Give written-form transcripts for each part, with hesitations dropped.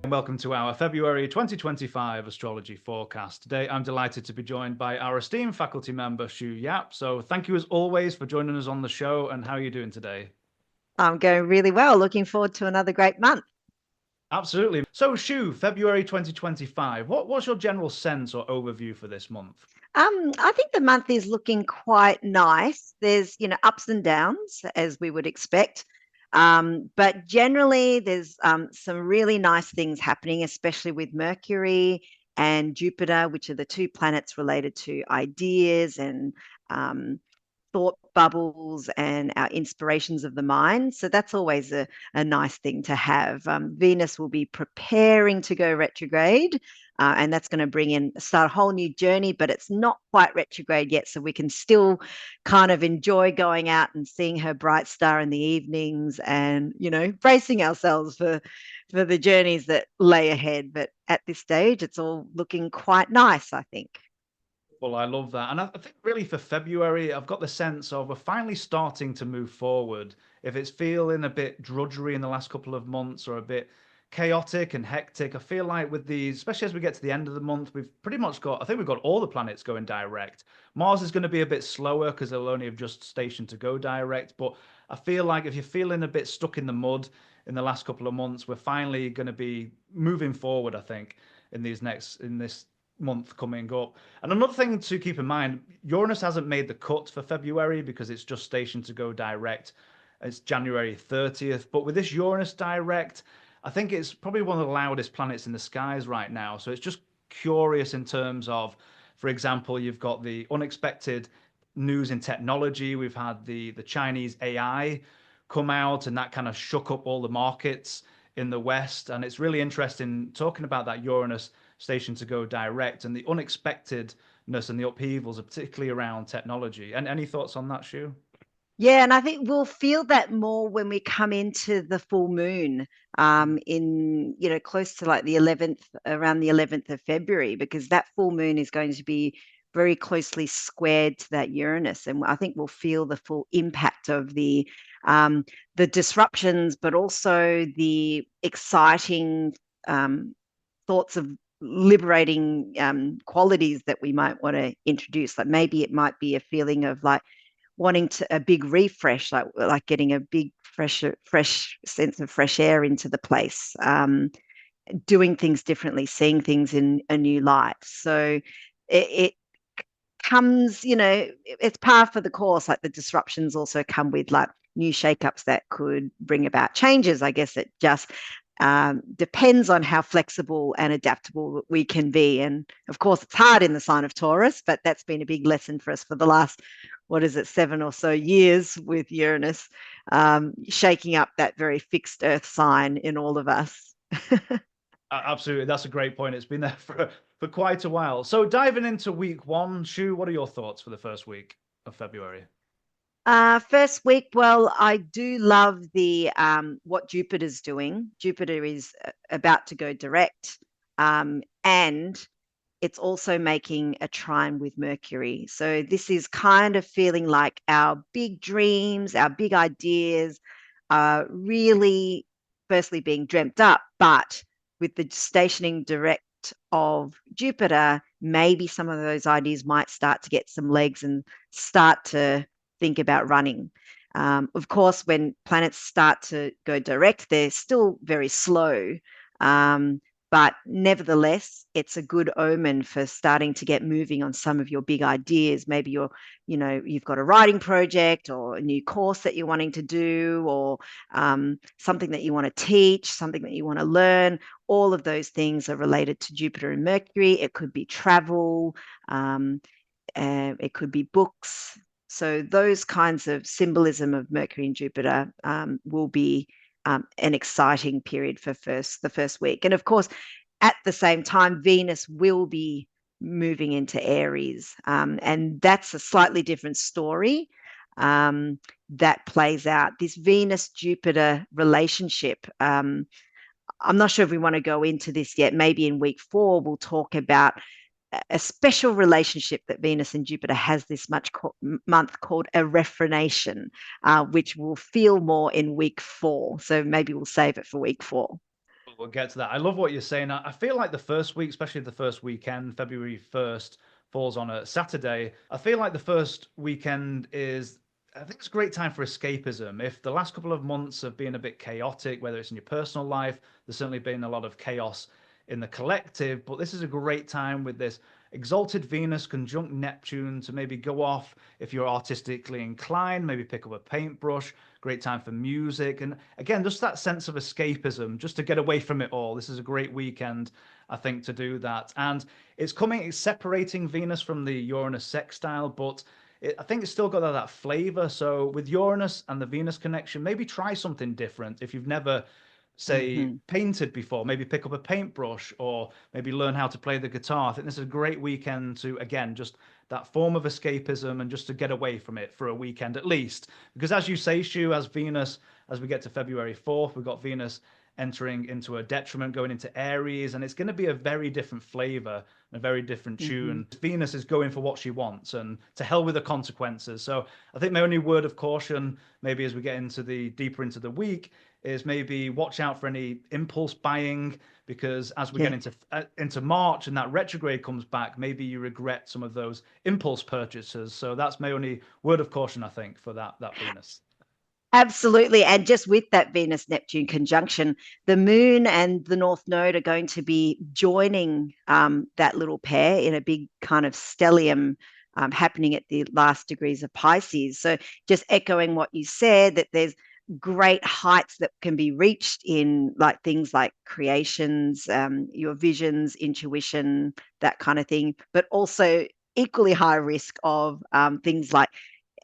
Welcome to our February 2025 astrology forecast. Today, I'm delighted to be joined by our esteemed faculty member, Shu Yap. So thank you as always for joining us on the show. And how are you doing today? I'm going really well. Looking forward to another great month. Absolutely. So Shu, February 2025, what's your general sense or overview for this month? I think the month is looking quite nice. There's, ups and downs as we would expect. But generally, there's some really nice things happening, especially with Mercury and Jupiter, which are the two planets related to ideas and um, thought bubbles and our inspirations of the mind. So that's always a nice thing to have. Venus will be preparing to go retrograde. And that's going to start a whole new journey, but it's not quite retrograde yet. So we can still kind of enjoy going out and seeing her bright star in the evenings and, bracing ourselves for the journeys that lay ahead. But at this stage, it's all looking quite nice, I think. Well, I love that. And I think really for February, I've got the sense of we're finally starting to move forward. If it's feeling a bit drudgery in the last couple of months or a bit chaotic and hectic, I feel like with these, especially as we get to the end of the month, we've pretty much got, I think we've got all the planets going direct. Mars is going to be a bit slower because they'll only have just stationed to go direct. But I feel like if you're feeling a bit stuck in the mud in the last couple of months, we're finally going to be moving forward, I think, in this month coming up. And another thing to keep in mind, Uranus hasn't made the cut for February because it's just stationed to go direct. It's January 30th. But with this Uranus direct, I think it's probably one of the loudest planets in the skies right now. So it's just curious in terms of, for example, you've got the unexpected news in technology. We've had the Chinese AI come out, and that kind of shook up all the markets in the West. And it's really interesting talking about that Uranus station to go direct and the unexpectedness and the upheavals, particularly around technology. And any thoughts on that, Shu? Yeah, and I think we'll feel that more when we come into the full moon in, close to like the 11th, around the 11th of February, because that full moon is going to be very closely squared to that Uranus. And I think we'll feel the full impact of the disruptions, but also the exciting thoughts of liberating qualities that we might want to introduce. Like maybe it might be a feeling of like, wanting a big refresh, like getting a big fresh sense of fresh air into the place, doing things differently, seeing things in a new light. So it comes, it's par for the course. Like the disruptions also come with like new shakeups that could bring about changes. I guess it just depends on how flexible and adaptable we can be. And of course, it's hard in the sign of Taurus, but that's been a big lesson for us for the last, what is it, 7 or so years with Uranus, shaking up that very fixed earth sign in all of us. Absolutely, that's a great point. It's been there for quite a while. So diving into week one, Shu, what are your thoughts for the first week of February? First week, well, I do love the what Jupiter's doing. Jupiter is about to go direct, and it's also making a trine with Mercury. So this is kind of feeling like our big dreams, our big ideas are really firstly being dreamt up, but with the stationing direct of Jupiter, maybe some of those ideas might start to get some legs and start to think about running. Of course, when planets start to go direct, they're still very slow. But nevertheless, it's a good omen for starting to get moving on some of your big ideas. Maybe you've got a writing project or a new course that you're wanting to do, or something that you want to teach, something that you want to learn. All of those things are related to Jupiter and Mercury. It could be travel, it could be books. So those kinds of symbolism of Mercury and Jupiter will be an exciting period for the first week. And of course, at the same time, Venus will be moving into Aries. And that's a slightly different story that plays out. This Venus-Jupiter relationship, I'm not sure if we want to go into this yet. Maybe in week 4, we'll talk about a special relationship that Venus and Jupiter has this month called a rephrenation, which we'll feel more in week 4. So maybe we'll save it for week 4. We'll get to that. I love what you're saying. I feel like the first week, especially the first weekend, February 1st, falls on a Saturday. I feel like the first weekend is, I think it's a great time for escapism. If the last couple of months have been a bit chaotic, whether it's in your personal life, there's certainly been a lot of chaos in the collective, but this is a great time with this exalted Venus conjunct Neptune to maybe go off if you're artistically inclined, maybe pick up a paintbrush. Great time for music. And again, just that sense of escapism, just to get away from it all. This is a great weekend, I think, to do that. And it's separating Venus from the Uranus sextile, but I think it's still got that flavor. So with Uranus and the Venus connection, maybe try something different. If you've never, say, Hmm. painted before, maybe pick up a paintbrush or maybe learn how to play the guitar. I think this is a great weekend to, again, just that form of escapism and just to get away from it for a weekend at least. Because as you say, Shu, as Venus, as we get to February 4th, we've got Venus entering into a detriment, going into Aries, and it's going to be a very different flavor and a very different Hmm. tune. Venus is going for what she wants, and to hell with the consequences. So I think my only word of caution, maybe as we get into the deeper into the week, is maybe watch out for any impulse buying, because as we get Yeah. into March and that retrograde comes back, maybe you regret some of those impulse purchases. So that's my only word of caution, I think, for that Venus. Absolutely. And just with that Venus Neptune conjunction, the moon and the North Node are going to be joining that little pair in a big kind of stellium happening at the last degrees of Pisces. So, just echoing what you said, that there's great heights that can be reached in like things like creations, your visions, intuition, that kind of thing, but also equally high risk of things like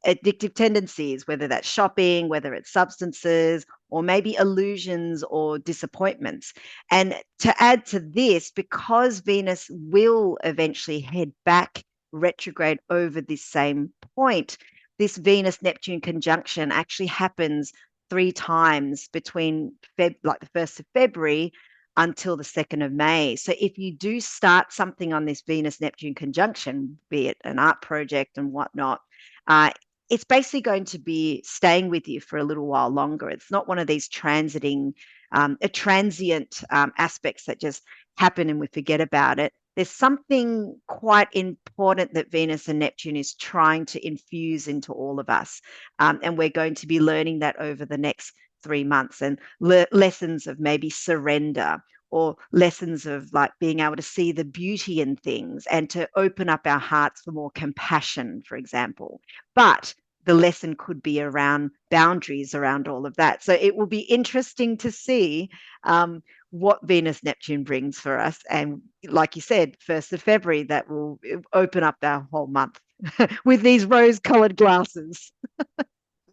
addictive tendencies, whether that's shopping, whether it's substances, or maybe illusions or disappointments. And to add to this, because Venus will eventually head back retrograde over this same point, this Venus Neptune conjunction actually happens 3 times between like the 1st of February until the 2nd of May. So if you do start something on this Venus Neptune conjunction, be it an art project and whatnot, uh, it's basically going to be staying with you for a little while longer. It's not one of these transient aspects that just happen and we forget about it. There's something quite important that Venus and Neptune is trying to infuse into all of us. And we're going to be learning that over the next 3 months, and lessons of maybe surrender, or lessons of like being able to see the beauty in things and to open up our hearts for more compassion, for example. But the lesson could be around boundaries around all of that. So it will be interesting to see what Venus Neptune brings for us. And like you said, 1st of February, that will open up our whole month with these rose colored glasses.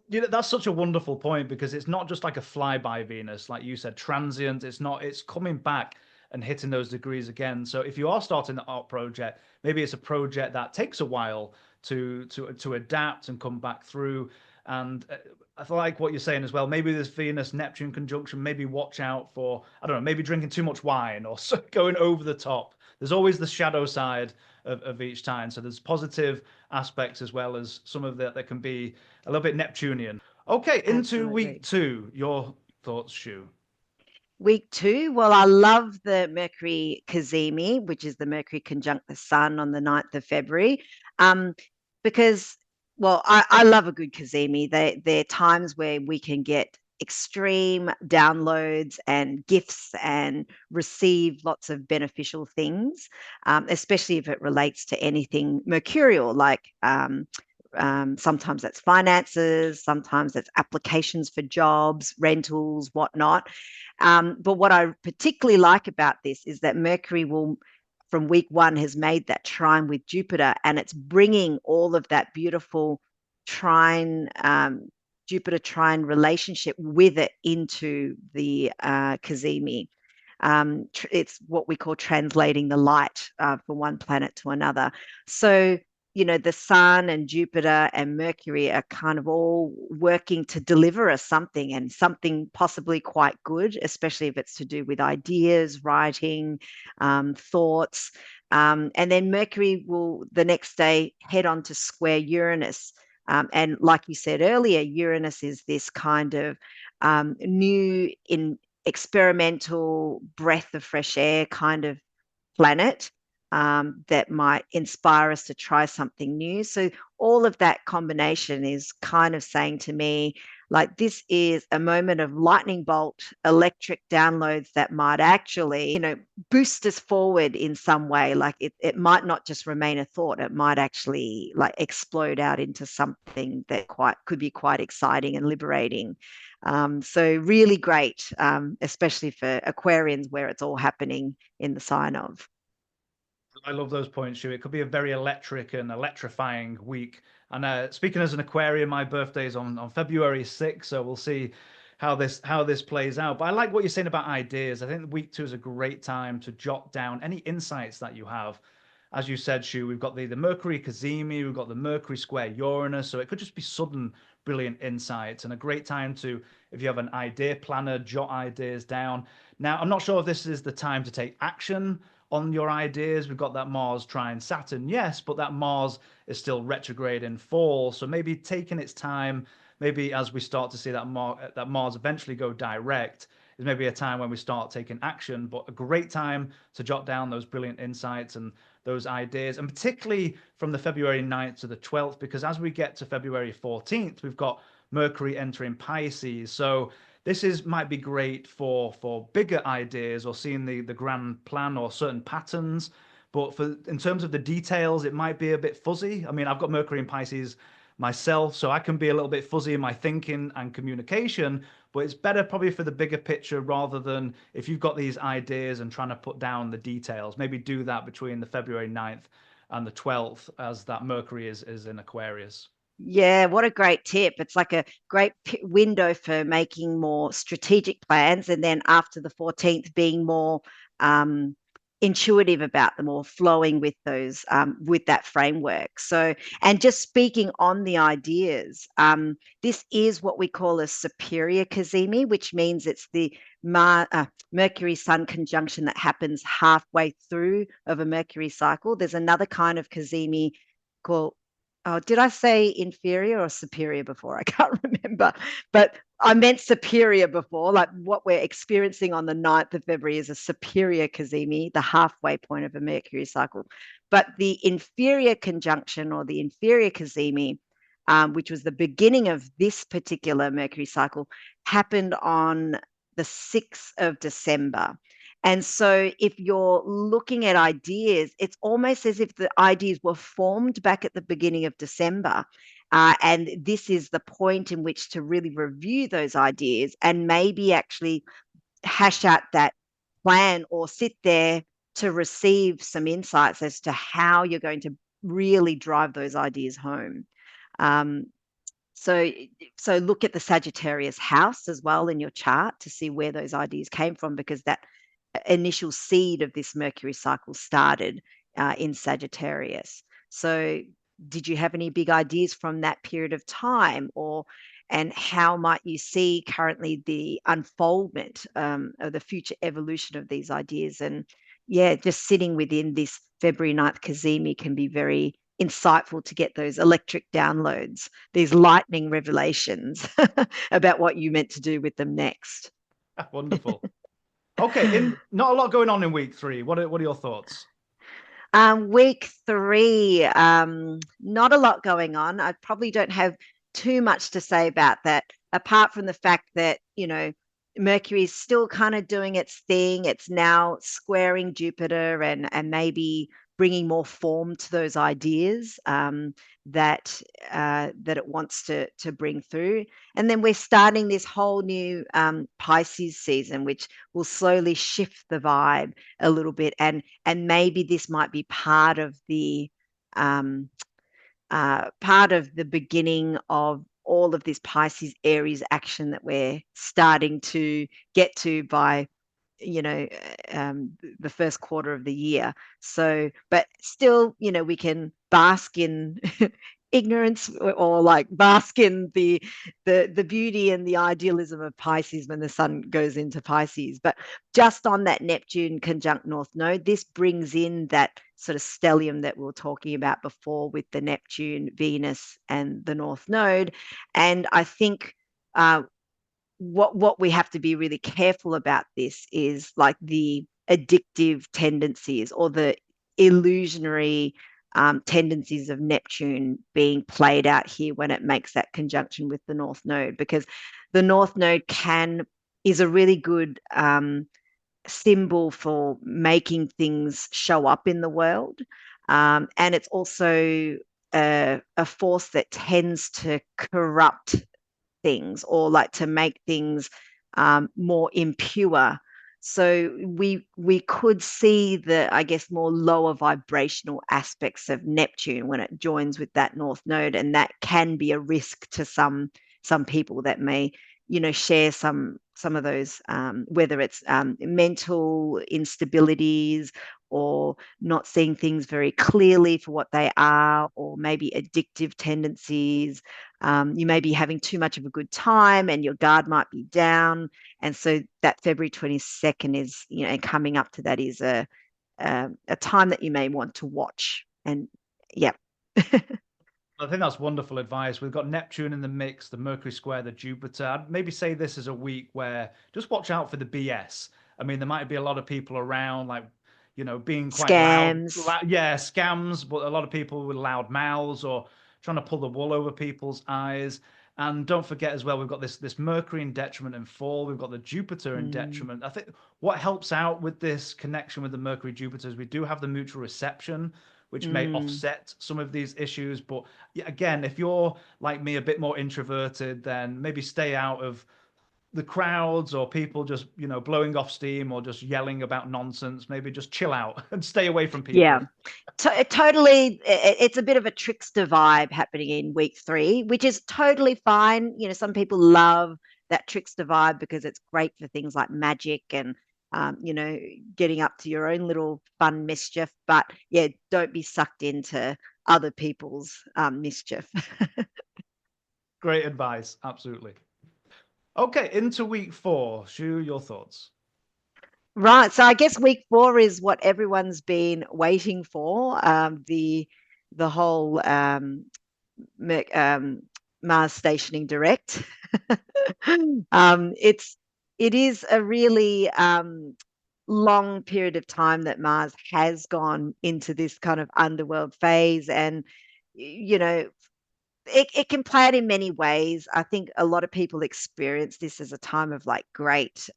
That's such a wonderful point, because it's not just like a flyby Venus, like you said, transient. It's not, it's coming back and hitting those degrees again. So if you are starting the art project, maybe it's a project that takes a while to adapt and come back through. And I like what you're saying as well. Maybe this Venus Neptune conjunction, maybe watch out for, I don't know, maybe drinking too much wine or going over the top. There's always the shadow side of each time. So there's positive aspects as well as some of that can be a little bit Neptunian. Okay, into week Absolutely. two. Your thoughts, Shu? Week 2, well, I love the Mercury Cazimi, which is the Mercury conjunct the Sun on the 9th of February, um, because, well, I love a good Cazimi. They're times where we can get extreme downloads and gifts and receive lots of beneficial things, especially if it relates to anything mercurial, like sometimes that's finances, sometimes that's applications for jobs, rentals, whatnot. But what I particularly like about this is that Mercury will, from week 1, has made that trine with Jupiter, and it's bringing all of that beautiful trine, Jupiter trine relationship with it into the Cazimi. It's what we call translating the light from one planet to another. So, the Sun and Jupiter and Mercury are kind of all working to deliver us something, and something possibly quite good, especially if it's to do with ideas, writing, thoughts. And then Mercury will the next day head on to square Uranus. And like you said earlier, Uranus is this kind of new experimental breath of fresh air kind of planet, that might inspire us to try something new. So all of that combination is kind of saying to me, like, this is a moment of lightning bolt electric downloads that might actually, boost us forward in some way. Like it might not just remain a thought, it might actually like explode out into something that could be quite exciting and liberating. So really great, especially for Aquarians, where it's all happening in the sign of. I love those points, Shu. It could be a very electric and electrifying week. And speaking as an Aquarian, my birthday is on February 6th, so we'll see how this plays out. But I like what you're saying about ideas. I think week 2 is a great time to jot down any insights that you have. As you said, Shu, we've got the Mercury Cazimi, we've got the Mercury square Uranus, so it could just be sudden, brilliant insights and a great time to, if you have an idea planner, jot ideas down. Now, I'm not sure if this is the time to take action on your ideas. We've got that Mars trine Saturn, yes, but that Mars is still retrograde in fall. So maybe taking its time, maybe as we start to see that Mars eventually go direct, is maybe a time when we start taking action, but a great time to jot down those brilliant insights and those ideas, and particularly from the February 9th to the 12th, because as we get to February 14th, we've got Mercury entering Pisces. So this might be great for bigger ideas or seeing the grand plan or certain patterns. But in terms of the details, it might be a bit fuzzy. I mean, I've got Mercury in Pisces myself, so I can be a little bit fuzzy in my thinking and communication. But it's better probably for the bigger picture rather than if you've got these ideas and trying to put down the details. Maybe do that between the February 9th and the 12th as that Mercury is in Aquarius. Yeah, what a great tip. It's like a great window for making more strategic plans. And then after the 14th, being more um, intuitive about them or flowing with those, with that framework. So, and just speaking on the ideas, this is what we call a superior cazimi, which means it's the Mercury Sun conjunction that happens halfway through of a Mercury cycle. There's another kind of cazimi called, oh, did I say inferior or superior before? I can't remember, but I meant superior before. Like what we're experiencing on the 9th of February is a superior cazimi, the halfway point of a Mercury cycle. But the inferior conjunction or the inferior cazimi, which was the beginning of this particular Mercury cycle, happened on the 6th of December. And so if you're looking at ideas, it's almost as if the ideas were formed back at the beginning of December. And this is the point in which to really review those ideas and maybe actually hash out that plan or sit there to receive some insights as to how you're going to really drive those ideas home. Um, so, so look at the Sagittarius house as well in your chart to see where those ideas came from, because that initial seed of this Mercury cycle started in Sagittarius. So, did you have any big ideas from that period of time, and how might you see currently the unfoldment of the future evolution of these ideas? And yeah, just sitting within this February 9th cazimi can be very insightful to get those electric downloads, these lightning revelations about what you meant to do with them next. Wonderful. Okay, in not a lot going on in week 3. What are your thoughts? Week 3, not a lot going on. I probably don't have too much to say about that, apart from the fact that, Mercury is still kind of doing its thing. It's now squaring Jupiter and maybe bringing more form to those ideas that it wants to bring through. And then we're starting this whole new Pisces season, which will slowly shift the vibe a little bit, and maybe this might be um, part of the beginning of all of this Pisces Aries action that we're starting to get to by the first quarter of the year. So, but still, we can bask in ignorance, or like bask in the beauty and the idealism of Pisces when the sun goes into Pisces. But just on that Neptune conjunct North Node, this brings in that sort of stellium that we were talking about before with the Neptune, Venus, and the North Node. And I think what we have to be really careful about this is like the addictive tendencies or the illusionary tendencies of Neptune being played out here when it makes that conjunction with the North Node, because the North Node is a really good symbol for making things show up in the world. And it's also a force that tends to corrupt things or like to make things more impure. So we could see the, I guess, more lower vibrational aspects of Neptune when it joins with that North Node, and that can be a risk to some people that may, share some of those, whether it's mental instabilities or not seeing things very clearly for what they are, or maybe addictive tendencies. You may be having too much of a good time and your guard might be down. And so that February 22nd is, coming up to that is a time that you may want to watch. And yeah. I think that's wonderful advice. We've got Neptune in the mix, the Mercury square, the Jupiter. I'd maybe say this is a week where just watch out for the BS. I mean, there might be a lot of people around, like, being quite loud. Scams. Yeah, scams, but a lot of people with loud mouths or trying to pull the wool over people's eyes. And don't forget as well, we've got this Mercury in detriment and fall. We've got the Jupiter in Mm, detriment. I think what helps out with this connection with the Mercury Jupiter is we do have the mutual reception, which may mm. offset some of these issues. But yeah, again, if you're like me, a bit more introverted, then maybe stay out of the crowds or people just, blowing off steam or just yelling about nonsense. Maybe just chill out and stay away from Yeah, people. totally. It's a bit of a trickster vibe happening in week 3, which is totally fine. Some people love that trickster vibe because it's great for things like magic and, getting up to your own little fun mischief. But yeah, don't be sucked into other people's mischief. Great advice. Absolutely. Okay, into week 4. Shu, your thoughts? Right. So I guess week 4 is what everyone's been waiting for. The whole um, Mars stationing direct. um, it's it is a really long period of time that Mars has gone into this kind of underworld phase, and it can play out in many ways. I think a lot of people experience this as a time of like great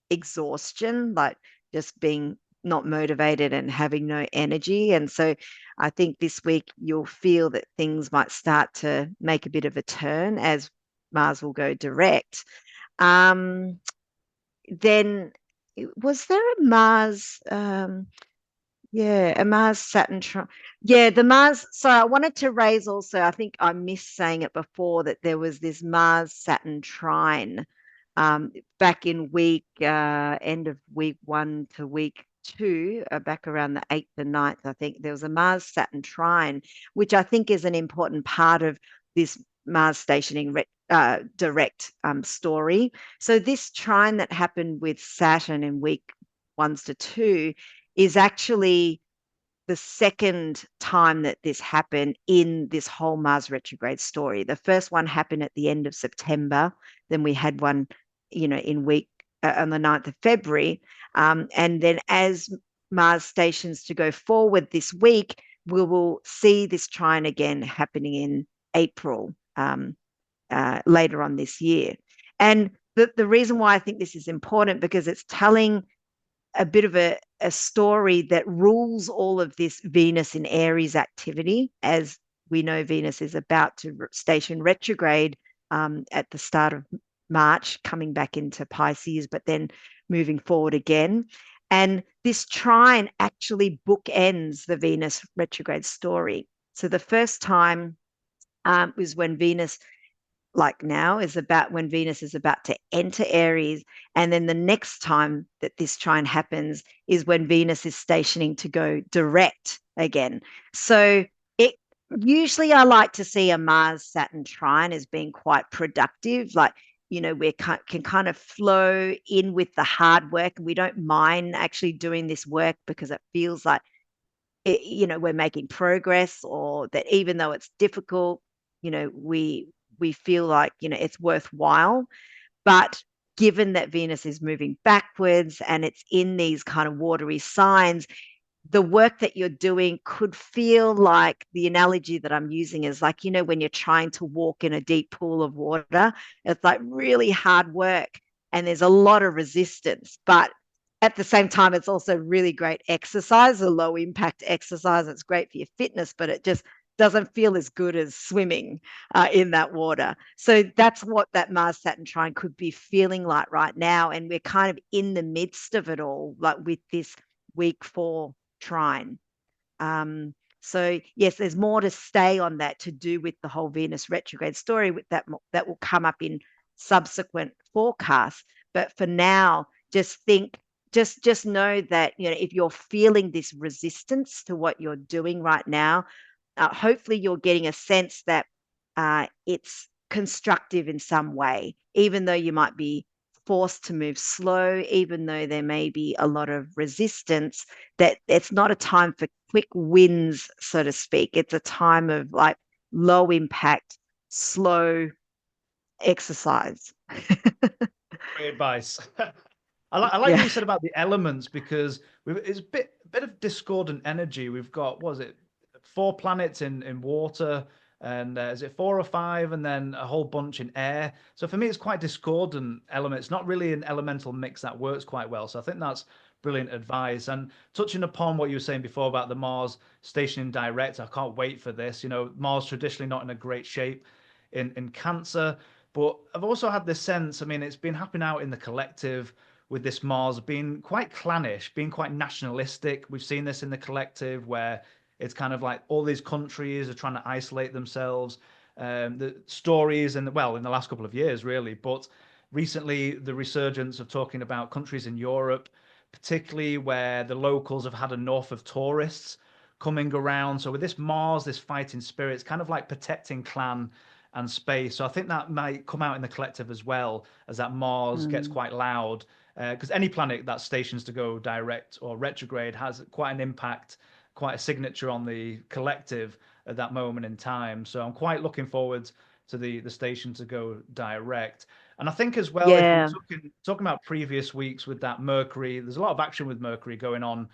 exhaustion, like just being not motivated and having no energy. And so I think this week you'll feel that things might start to make a bit of a turn as Mars will go direct. Um, then was there a Mars? Yeah, a Mars Saturn. Yeah, the Mars. So I wanted to raise also, I think I missed saying it before, that there was this Mars Saturn trine back in end of week 1 to week 2, back around the 8th and 9th, I think. There was a Mars Saturn trine, which I think is an important part of this Mars stationing direct story. So this trine that happened with Saturn in week 1 to 2 is actually the second time that this happened in this whole Mars retrograde story. The first one happened at the end of September. Then we had one, in week on the 9th of February. And then as Mars stations to go forward this week, we will see this trine again happening in April, later on this year. And the reason why I think this is important, because it's telling a bit of a story that rules all of this Venus in Aries activity. As we know, Venus is about to station retrograde at the start of March, coming back into Pisces, but then moving forward again. And this trine actually bookends the Venus retrograde story. So the first time was when Venus, like now, is about when Venus is about to enter Aries. And then the next time that this trine happens is when Venus is stationing to go direct again. So it usually, I like to see a Mars Saturn trine as being quite productive. Like, we can kind of flow in with the hard work, and we don't mind actually doing this work because it feels like we're making progress, or that even though it's difficult, we feel like it's worthwhile. But given that Venus is moving backwards and it's in these kind of watery signs, the work that you're doing could feel like, the analogy that I'm using is like, when you're trying to walk in a deep pool of water, it's like really hard work and there's a lot of resistance. But at the same time, it's also really great exercise, a low impact exercise. It's great for your fitness, but it just doesn't feel as good as swimming in that water. So that's what that Mars Saturn trine could be feeling like right now. And we're kind of in the midst of it all, like with this week 4 trine. So yes, there's more to stay on that to do with the whole Venus retrograde story with that will come up in subsequent forecasts. But for now, just know that if you're feeling this resistance to what you're doing right now, hopefully you're getting a sense that it's constructive in some way, even though you might be forced to move slow, even though there may be a lot of resistance, that it's not a time for quick wins, so to speak. It's a time of like low impact, slow exercise. Great advice. I like what Yeah. you said about the elements, because it's a bit of discordant energy. We've got, what was it, 4 planets in water, and is it 4 or 5, and then a whole bunch in air. So for me, it's quite discordant element. It's not really an elemental mix that works quite well. So I think that's brilliant advice. And touching upon what you were saying before about the Mars stationing direct, I can't wait for this. Mars traditionally not in a great shape in Cancer. But I've also had this sense, I mean, it's been happening out in the collective with this Mars being quite clannish, being quite nationalistic. We've seen this in the collective where it's kind of like all these countries are trying to isolate themselves. The stories, and well, in the last couple of years, really, but recently the resurgence of talking about countries in Europe, particularly where the locals have had enough of tourists coming around. So with this Mars, this fighting spirit, it's kind of like protecting clan and space. So I think that might come out in the collective as well, as that Mars gets Mm. quite loud. Because any planet that stations to go direct or retrograde has quite an impact, quite a signature on the collective at that moment in time. So I'm quite looking forward to the station to go direct. And I think as well, if we're Yeah. talking about previous weeks with that Mercury, there's a lot of action with Mercury going on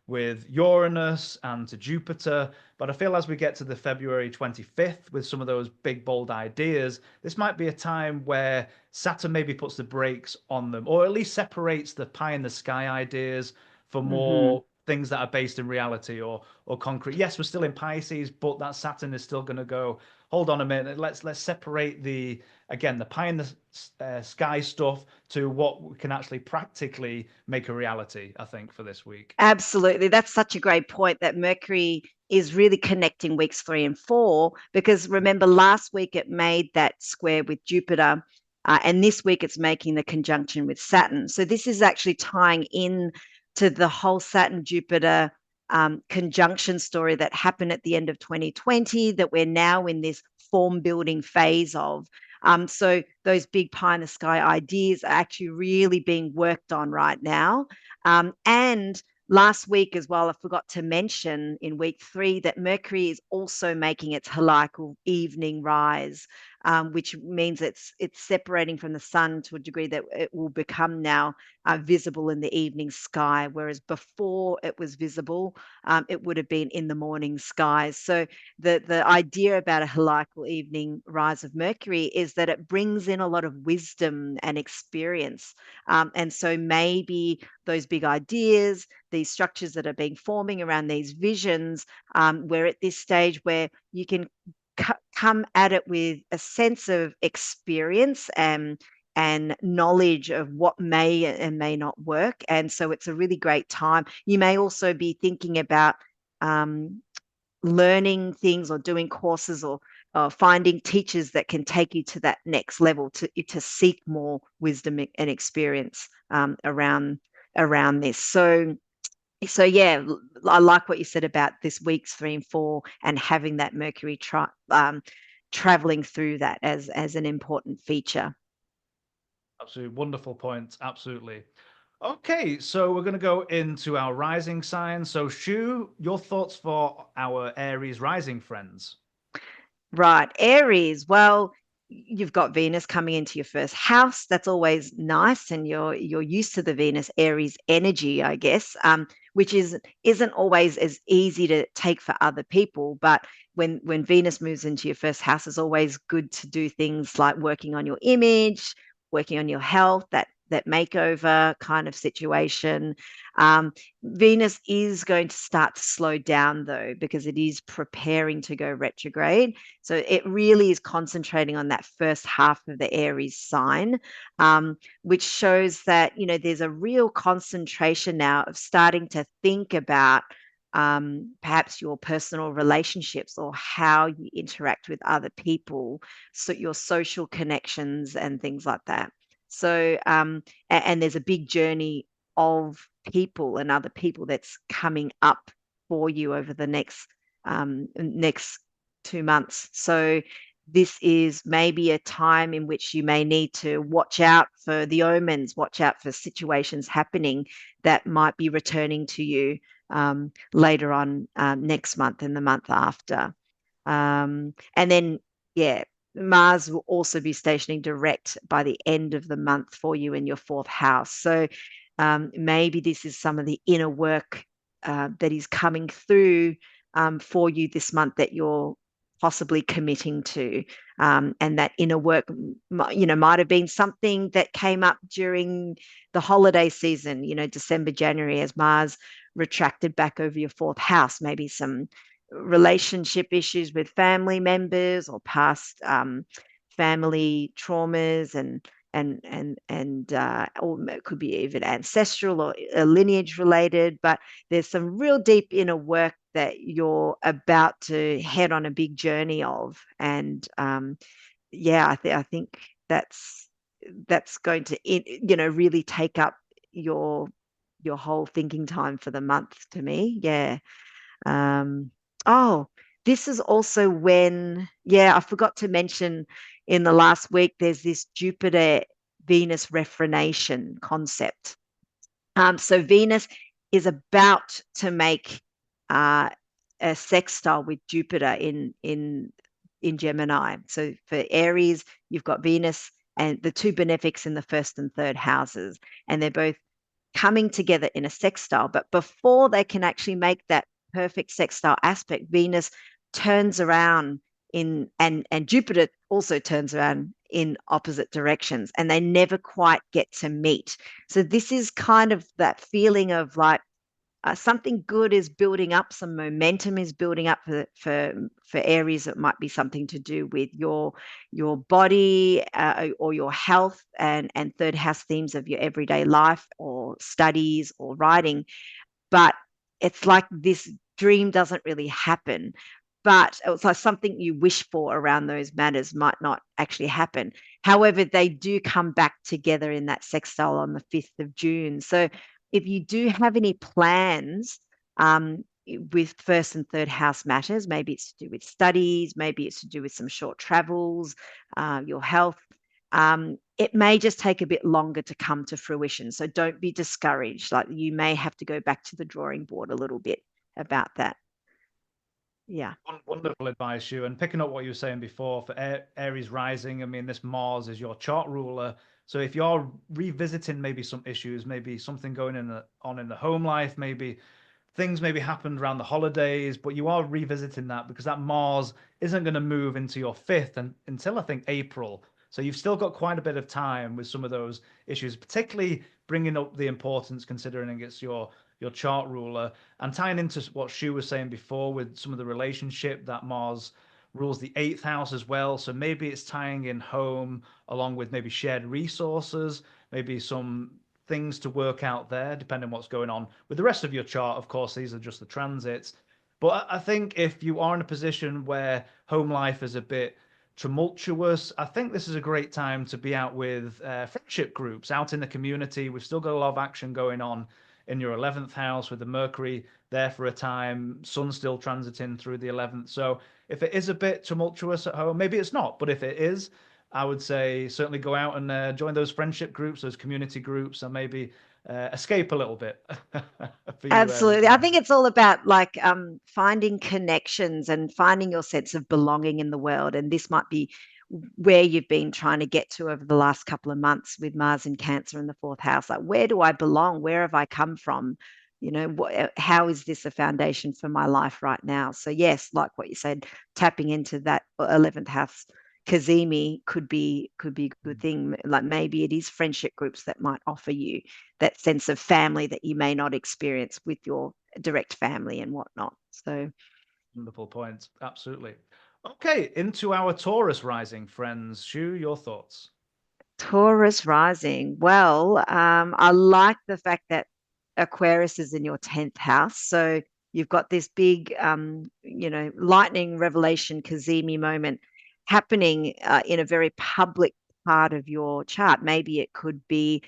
with Uranus and to Jupiter. But I feel as we get to the February 25th with some of those big, bold ideas, this might be a time where Saturn maybe puts the brakes on them, or at least separates the pie in the sky ideas for Mm-hmm. more things that are based in reality or concrete. Yes, we're still in Pisces, but that Saturn is still going to go, hold on a minute, let's separate the pie in the sky stuff to what we can actually practically make a reality, I think, for this week. Absolutely. That's such a great point, that Mercury is really connecting weeks 3 and 4, because remember last week it made that square with Jupiter, and this week it's making the conjunction with Saturn. So this is actually tying in to the whole Saturn Jupiter conjunction story that happened at the end of 2020, that we're now in this form building phase of. So those big pie in the sky ideas are actually really being worked on right now. And last week as well, I forgot to mention in week 3 that Mercury is also making its heliacal evening rise, which means it's separating from the sun to a degree that it will become now visible in the evening sky, whereas before it was visible, it would have been in the morning skies. So the idea about a heliacal evening rise of Mercury is that it brings in a lot of wisdom and experience, and so maybe those big ideas, these structures that are being forming around these visions, we're at this stage where you can come at it with a sense of experience and knowledge of what may and may not work. And so it's a really great time. You may also be thinking about um, learning things or doing courses or finding teachers that can take you to that next level to seek more wisdom and experience around this. So yeah, I like what you said about this week's 3 and 4 and having that Mercury traveling through that as an important feature. Absolutely wonderful point. Absolutely. Okay, so we're going to go into our rising sign. So, Shu, your thoughts for our Aries rising friends? Right, Aries. Well, you've got Venus coming into your first house. That's always nice, and you're used to the Venus Aries energy, I guess, which isn't always as easy to take for other people. But when Venus moves into your first house, it's always good to do things like working on your image, working on your health, that makeover kind of situation. Um, Venus is going to start to slow down though, because it is preparing to go retrograde. So it really is concentrating on that first half of the Aries sign, which shows that, there's a real concentration now of starting to think about perhaps your personal relationships or how you interact with other people, so your social connections and things like that. So, and there's a big journey of people and other people that's coming up for you over the next 2 months. So this is maybe a time in which you may need to watch out for the omens, watch out for situations happening that might be returning to you later on next month and the month after. And then, yeah, Mars will also be stationing direct by the end of the month for you in your fourth house. So maybe this is some of the inner work that is coming through for you this month that you're possibly committing to. And that inner work, might have been something that came up during the holiday season, December, January, as Mars retracted back over your fourth house, maybe some relationship issues with family members or past family traumas and or it could be even ancestral or lineage related. But there's some real deep inner work that you're about to head on a big journey of, and yeah, I think that's going to really take up your whole thinking time for the month to me. Yeah. um oh, this is also when, yeah, I forgot to mention, in the last week there's this Jupiter Venus rephrenation concept. So Venus is about to make uh, a sextile with Jupiter in Gemini. So for Aries, you've got Venus and the two benefics in the first and third houses, and they're both coming together in a sextile. But before they can actually make that perfect sextile aspect, Venus turns around and Jupiter also turns around in opposite directions, and they never quite get to meet. So this is kind of that feeling of like something good is building up, some momentum is building up for Aries. It might be something to do with your body or your health and third house themes of your everyday life or studies or writing. But it's like this dream doesn't really happen. But it's like something you wish for around those matters might not actually happen. However, they do come back together in that sextile on the 5th of June. So if you do have any plans with first and third house matters, maybe it's to do with studies, maybe it's to do with some short travels, your health, it may just take a bit longer to come to fruition. So don't be discouraged. Like, you may have to go back to the drawing board a little bit about that. Yeah. Wonderful advice, Shu. And picking up what you were saying before for Aries Rising, I mean, this Mars is your chart ruler. So if you're revisiting maybe some issues, maybe something going on in the home life, maybe things maybe happened around the holidays, but you are revisiting that because that Mars isn't going to move into your fifth until I think April. So you've still got quite a bit of time with some of those issues, particularly bringing up the importance, considering it's your chart ruler, and tying into what Shu was saying before with some of the relationship that Mars rules the eighth house as well. So maybe it's tying in home along with maybe shared resources, maybe some things to work out there, depending on what's going on with the rest of your chart. Of course, these are just the transits. But I think if you are in a position where home life is a bit tumultuous, I think this is a great time to be out with friendship groups out in the community. We've still got a lot of action going on in your 11th house with the Mercury there for a time, Sun still transiting through the 11th. So if it is a bit tumultuous at home, maybe it's not, but if it is, I would say certainly go out and join those friendship groups, those community groups, and maybe escape a little bit for you, Aries Absolutely. I think Rising. it's all about like finding connections and finding your sense of belonging in the world. And this might be where you've been trying to get to over the last couple of months with Mars in Cancer in the fourth house. Like, where do I belong? Where have I come from? How is this a foundation for my life right now? So yes, like what you said, tapping into that 11th house Kazemi could be a good thing. Like, maybe it is friendship groups that might offer you that sense of family that you may not experience with your direct family and whatnot. So Wonderful point. Absolutely. Okay, into our Taurus rising friends. Shu, your thoughts? Taurus rising. Well, I like the fact that Aquarius is in your 10th house. So you've got this big, lightning revelation Kazemi moment happening in a very public part of your chart. Maybe it could be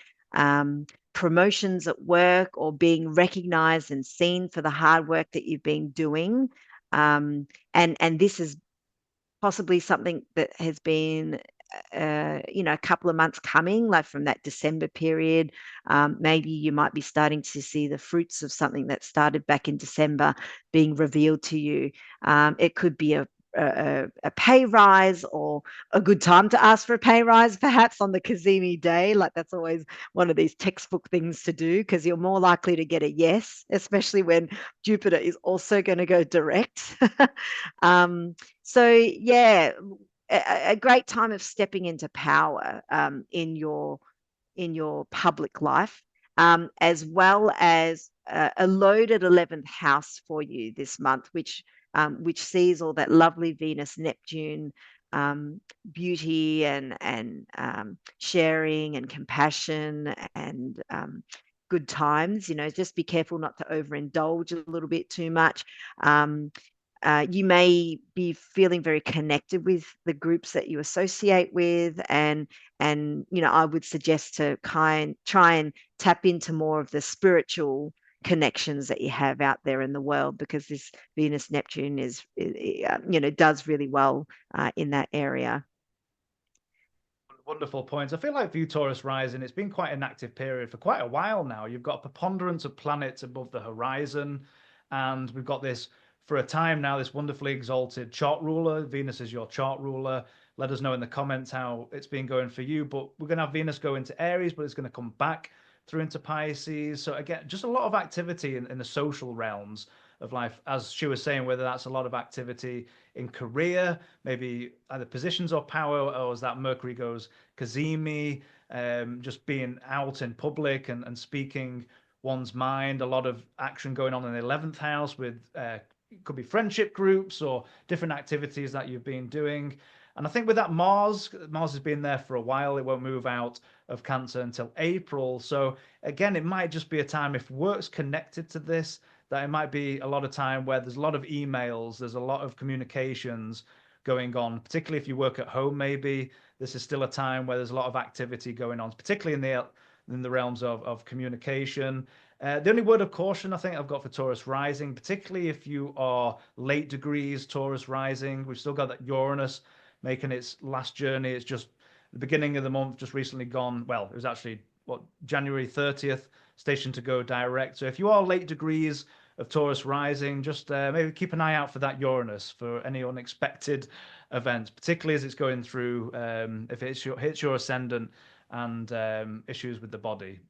promotions at work, or being recognized and seen for the hard work that you've been doing. And this is possibly something that has been a couple of months coming, like from that December period. Maybe you might be starting to see the fruits of something that started back in December being revealed to you. It could be a pay rise, or a good time to ask for a pay rise, perhaps on the Kazemi day. Like, that's always one of these textbook things to do, because you're more likely to get a yes, especially when Jupiter is also going to go direct. So yeah, a great time of stepping into power in your public life, as well as a loaded 11th house for you this month, which sees all that lovely Venus Neptune beauty and sharing and compassion and good times. Just be careful not to overindulge a little bit too much. You may be feeling very connected with the groups that you associate with, and I would suggest to try and tap into more of the spiritual connections that you have out there in the world, because this Venus Neptune does really well in that area. Wonderful points. I feel like for you, Taurus rising, it's been quite an active period for quite a while now. You've got a preponderance of planets above the horizon, and we've got this for a time now, this wonderfully exalted chart ruler. Venus is your chart ruler. Let us know in the comments how it's been going for you. But we're going to have Venus go into Aries, but it's going to come back through into Pisces. So again, just a lot of activity in the social realms of life, as she was saying, whether that's a lot of activity in career, maybe either positions or power, or as that Mercury goes Kazemi, just being out in public and speaking one's mind. A lot of action going on in the 11th house with could be friendship groups or different activities that you've been doing. And I think with that Mars has been there for a while. It won't move out of Cancer until April. So again, it might just be a time, if work's connected to this, that it might be a lot of time where there's a lot of emails, there's a lot of communications going on, particularly if you work at home. Maybe this is still a time where there's a lot of activity going on, particularly in the realms of communication. The only word of caution I think I've got for Taurus rising, particularly if you are late degrees Taurus rising, we've still got that Uranus making its last journey. It's just the beginning of the month, just recently gone. Well, it was actually January 30th, station to go direct. So if you are late degrees of Taurus rising, just maybe keep an eye out for that Uranus for any unexpected events, particularly as it's going through, if it hits your ascendant, and issues with the body.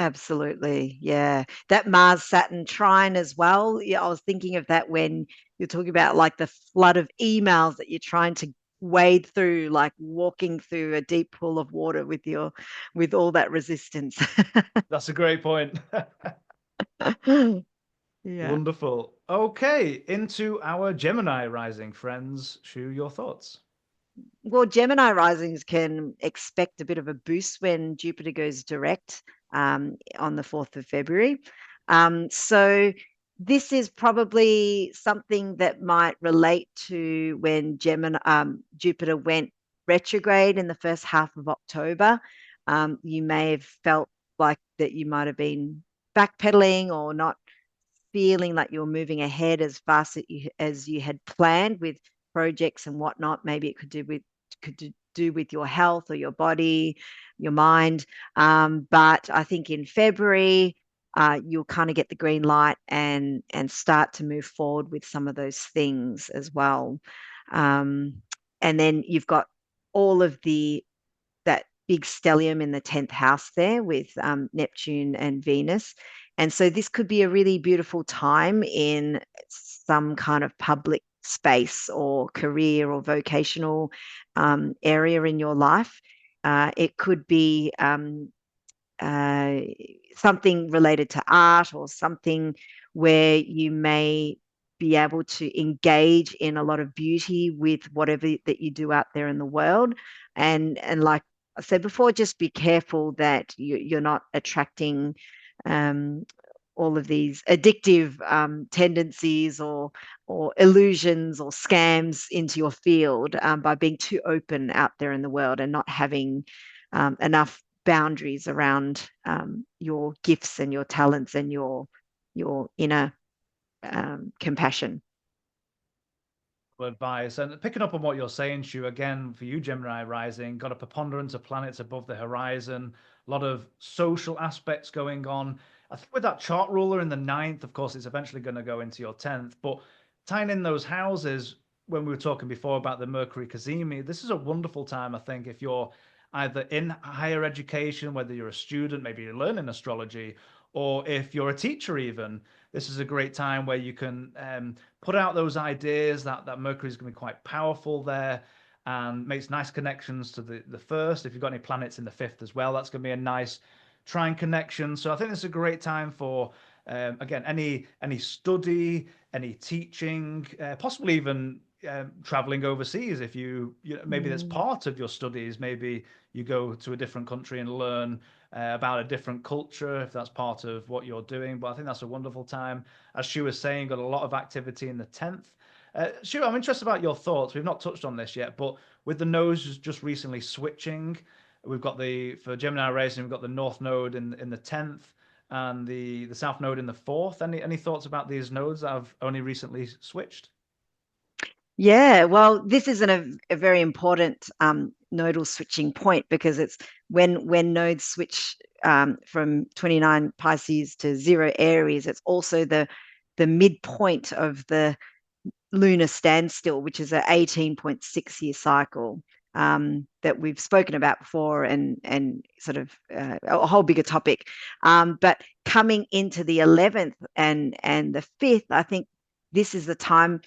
Absolutely. Yeah. That Mars Saturn trine as well. Yeah, I was thinking of that when you're talking about like the flood of emails that you're trying to wade through, like walking through a deep pool of water with all that resistance. That's a great point. Yeah. Wonderful. Okay, into our Gemini rising friends. Shu, your thoughts? Well, Gemini risings can expect a bit of a boost when Jupiter goes direct on the 4th of February. So this is probably something that might relate to when Jupiter went retrograde in the first half of October. You may have felt like that you might have been backpedaling, or not feeling like you're moving ahead as fast as you had planned with projects and whatnot. Maybe it do with your health or your body, your mind. But I think in February, you'll kind of get the green light and start to move forward with some of those things as well. Um, and then you've got all of that big stellium in the 10th house there with Neptune and Venus. And so this could be a really beautiful time in some kind of public space or career or vocational area in your life. It could be uh, something related to art or something where you may be able to engage in a lot of beauty with whatever that you do out there in the world. And like I said before, just be careful that you're not attracting um, all of these addictive tendencies or illusions or scams into your field by being too open out there in the world and not having enough boundaries around your gifts and your talents and your inner compassion. Advice. And picking up on what you're saying, Shu, again, for you, Gemini Rising, got a preponderance of planets above the horizon, a lot of social aspects going on. I think with that chart ruler in the ninth, of course, it's eventually going to go into your 10th, but tying in those houses, when we were talking before about the Mercury Cazimi, this is a wonderful time, I think, if you're either in higher education, whether you're a student, maybe you're learning astrology, or if you're a teacher even, this is a great time where you can put out those ideas. That Mercury is going to be quite powerful there and makes nice connections to the first. If you've got any planets in the fifth as well, that's going to be a nice trine connection. So I think this is a great time for again any study, any teaching, possibly even traveling overseas. If you know, maybe that's Mm. part of your studies. Maybe you go to a different country and learn about a different culture if that's part of what you're doing. But I think that's a wonderful time. As Shu was saying, got a lot of activity in the 10th. Shu, I'm interested about your thoughts. We've not touched on this yet, but with the nodes just recently switching, we've got for Gemini Rising, we've got the North Node in the 10th and the South Node in the 4th. Any thoughts about these nodes that have only recently switched? Yeah, well, this is a very important nodal switching point because it's when nodes switch from 29 Pisces to 0 Aries, it's also the midpoint of the lunar standstill, which is an 18.6 year cycle that we've spoken about before and sort of a whole bigger topic. But coming into the 11th and the 5th, I think this is the time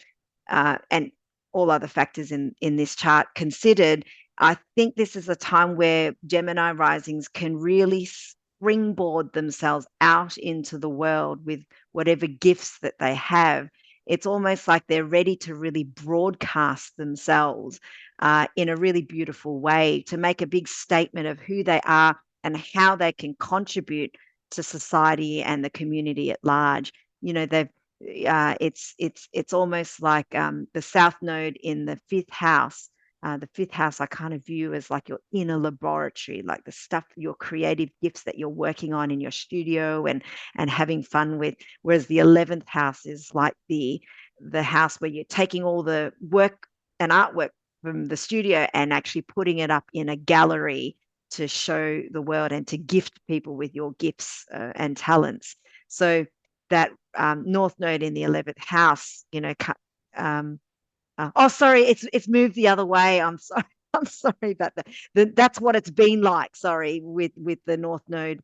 and all other factors in this chart considered, I think this is a time where Gemini risings can really springboard themselves out into the world with whatever gifts that they have. It's almost like they're ready to really broadcast themselves in a really beautiful way to make a big statement of who they are and how they can contribute to society and the community at large. You know, it's almost like the South Node in the fifth house. The fifth house I kind of view as like your inner laboratory, like the stuff, your creative gifts that you're working on in your studio and having fun with. Whereas the 11th house is like the house where you're taking all the work and artwork from the studio and actually putting it up in a gallery to show the world and to gift people with your gifts and talents. So that North Node in the 11th house, you know, um, oh, sorry, it's moved the other way. I'm sorry. I'm sorry about that. That's what it's been like. Sorry, with the North Node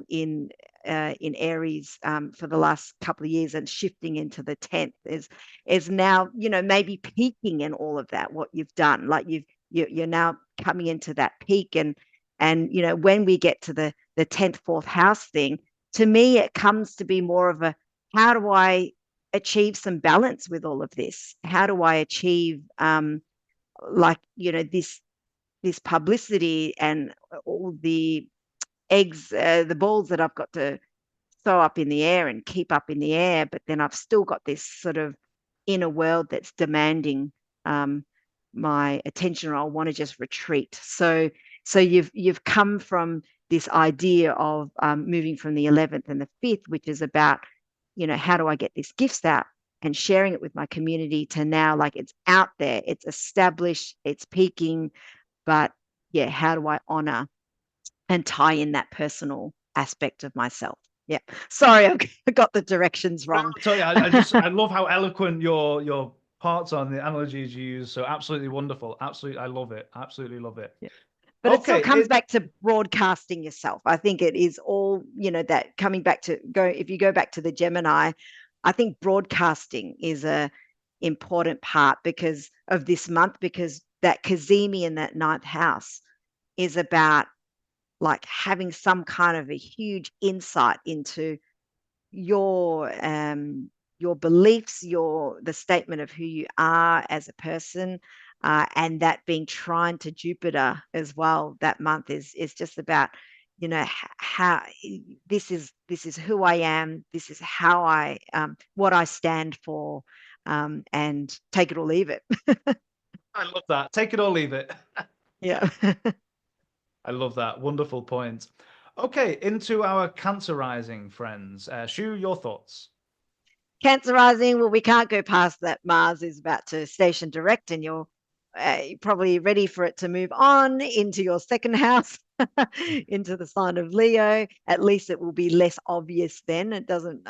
in Aries for the last couple of years and shifting into the 10th is now, you know, maybe peaking in all of that. What you've done, like you're now coming into that peak and you know when we get to the 10th fourth house thing, to me it comes to be more of a how do I achieve some balance with all of this? How do I achieve like you know this publicity and all the eggs, the balls that I've got to throw up in the air and keep up in the air, but then I've still got this sort of inner world that's demanding my attention, or I want to just retreat. So you've come from this idea of moving from the 11th and the 5th, which is about, you know, how do I get these gifts out and sharing it with my community, to now like it's out there, it's established, it's peaking, but yeah, how do I honor and tie in that personal aspect of myself? Yeah. Sorry, I got the directions wrong. I love how eloquent your parts on the analogies you use. So absolutely wonderful. Absolutely, I love it. Absolutely love it. Yeah. But it still Okay, comes back to broadcasting yourself. I think it is all, that coming back to if you go back to the Gemini, I think broadcasting is a important part because of this month, because that Kazemi in that ninth house is about like having some kind of a huge insight into your your beliefs, the statement of who you are as a person, and that being trine to Jupiter as well that month is just about how this is who I am, this is how I what I stand for, and take it or leave it. I love that. Take it or leave it. Yeah. I love that. Wonderful point. Okay, into our Cancer rising friends. Shu, your thoughts? Cancer rising, well, we can't go past that. Mars is about to station direct, and you're probably ready for it to move on into your second house, into the sign of Leo. At least it will be less obvious then. It doesn't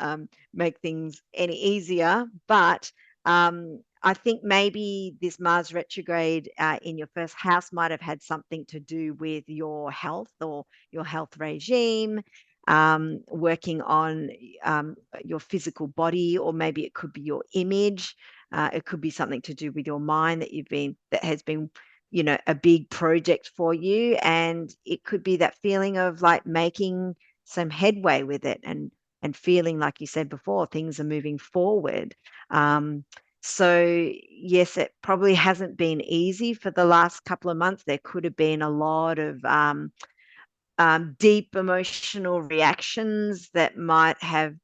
make things any easier. But I think maybe this Mars retrograde in your first house might have had something to do with your health or your health regime, working on your physical body, or maybe it could be your image. It could be something to do with your mind that has been, a big project for you, and it could be that feeling of like making some headway with it, and feeling like you said before, things are moving forward. So yes, it probably hasn't been easy for the last couple of months. There could have been a lot of deep emotional reactions that might have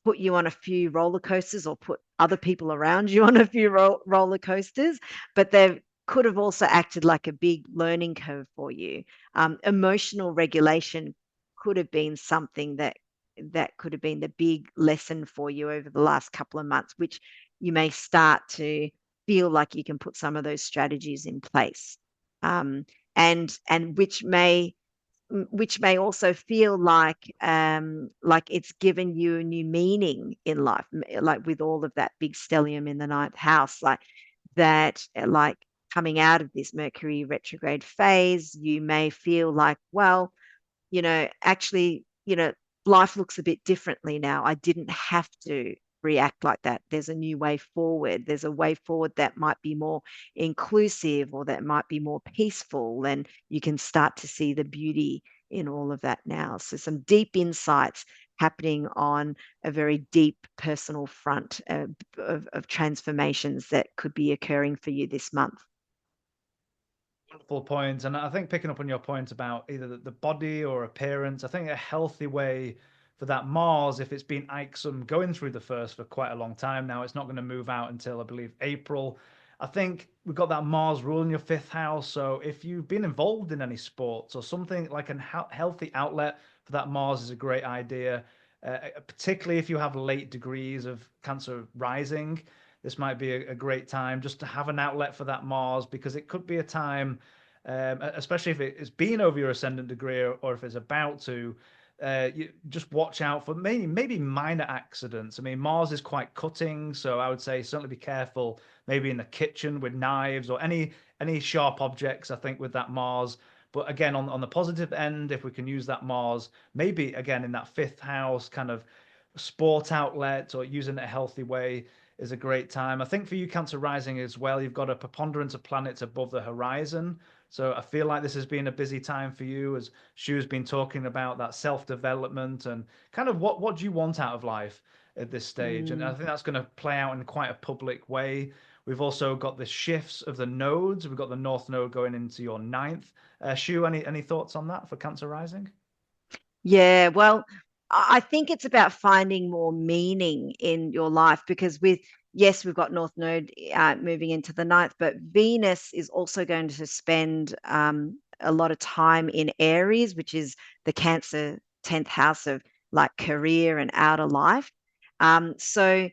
put you on a few roller coasters, or put other people around you on a few roller coasters, but they could have also acted like a big learning curve for you. Emotional regulation could have been something that could have been the big lesson for you over the last couple of months, which you may start to feel like you can put some of those strategies in place, and which may also feel like it's given you a new meaning in life, like with all of that big stellium in the ninth house, like that, like coming out of this Mercury retrograde phase, you may feel like, well, actually, life looks a bit differently now. I didn't have to react like that. There's a new way forward. There's a way forward that might be more inclusive, or that might be more peaceful. And you can start to see the beauty in all of that now. So, some deep insights happening on a very deep personal front of transformations that could be occurring for you this month. Wonderful point. And I think picking up on your point about either the body or appearance, I think a healthy way for that Mars, if it's been Ixum going through the first for quite a long time now, it's not going to move out until I believe April. I think we've got that Mars rule in your fifth house. So if you've been involved in any sports or something, like a healthy outlet for that Mars is a great idea. Particularly if you have late degrees of Cancer rising, this might be a great time just to have an outlet for that Mars, because it could be a time, especially if it's been over your ascendant degree, or if it's about to. You just watch out for maybe minor accidents. I mean, Mars is quite cutting, so I would say certainly be careful. Maybe in the kitchen with knives or any sharp objects. I think with that Mars. But again, on the positive end, if we can use that Mars, maybe again in that fifth house, kind of sport outlet, or using it a healthy way, is a great time. I think for you, Cancer Rising as well, you've got a preponderance of planets above the horizon. So I feel like this has been a busy time for you, as Shu's been talking about that self-development and kind of what do you want out of life at this stage. And I Mm. think that's going to play out in quite a public way. We've also got the shifts of the nodes. We've got the North Node going into your ninth. Shu, any thoughts on that for Cancer Rising? Yeah, well, I think it's about finding more meaning in your life, because yes, we've got North Node moving into the ninth, but Venus is also going to spend a lot of time in Aries, which is the Cancer 10th house of like career and outer life. So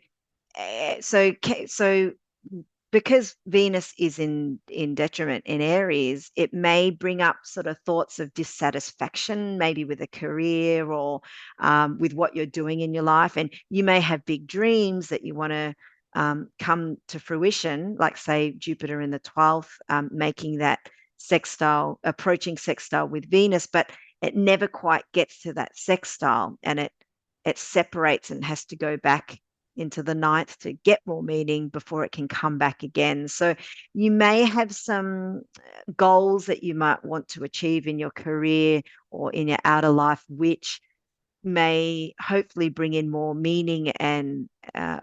because Venus is in detriment in Aries, it may bring up sort of thoughts of dissatisfaction, maybe with a career, or with what you're doing in your life. And you may have big dreams that you want to come to fruition, like say Jupiter in the 12th, making that sextile, approaching sextile with Venus, but it never quite gets to that sextile, and it separates and has to go back into the ninth to get more meaning before it can come back again. So you may have some goals that you might want to achieve in your career or in your outer life, which may hopefully bring in more meaning and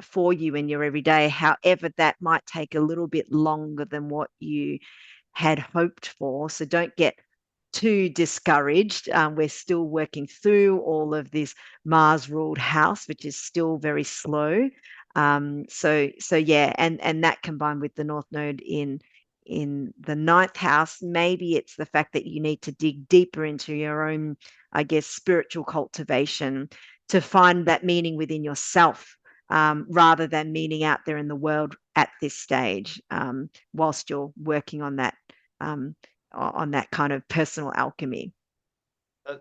for you in your everyday. However, that might take a little bit longer than what you had hoped for. So don't get too discouraged. We're still working through all of this Mars ruled house, which is still very slow. So yeah, and that combined with the North Node in the ninth house, maybe it's the fact that you need to dig deeper into your own, I guess, spiritual cultivation to find that meaning within yourself, rather than meaning out there in the world at this stage, whilst you're working on that kind of personal alchemy.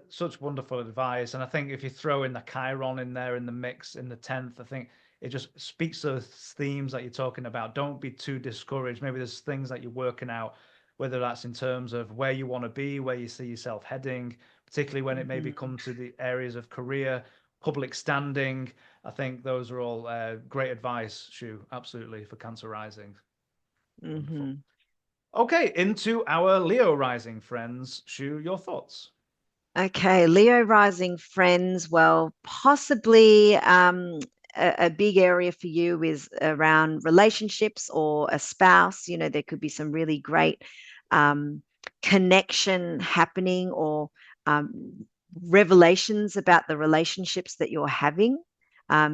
Such wonderful advice. And I think if you throw in the Chiron in there in the mix in the 10th, I think it just speaks to those themes that you're talking about. Don't be too discouraged. Maybe there's things that you're working out, whether that's in terms of where you want to be, where you see yourself heading, particularly when it maybe Mm-hmm. comes to the areas of career, public standing. I think those are all great advice, Shu, absolutely, for Cancer Rising. Wonderful. Mm-hmm. Okay, into our Leo Rising friends. Shu, your thoughts? Okay, Leo rising friends. Well, possibly a big area for you is around relationships or a spouse. You know, there could be some really great um, connection happening, or revelations about the relationships that you're having.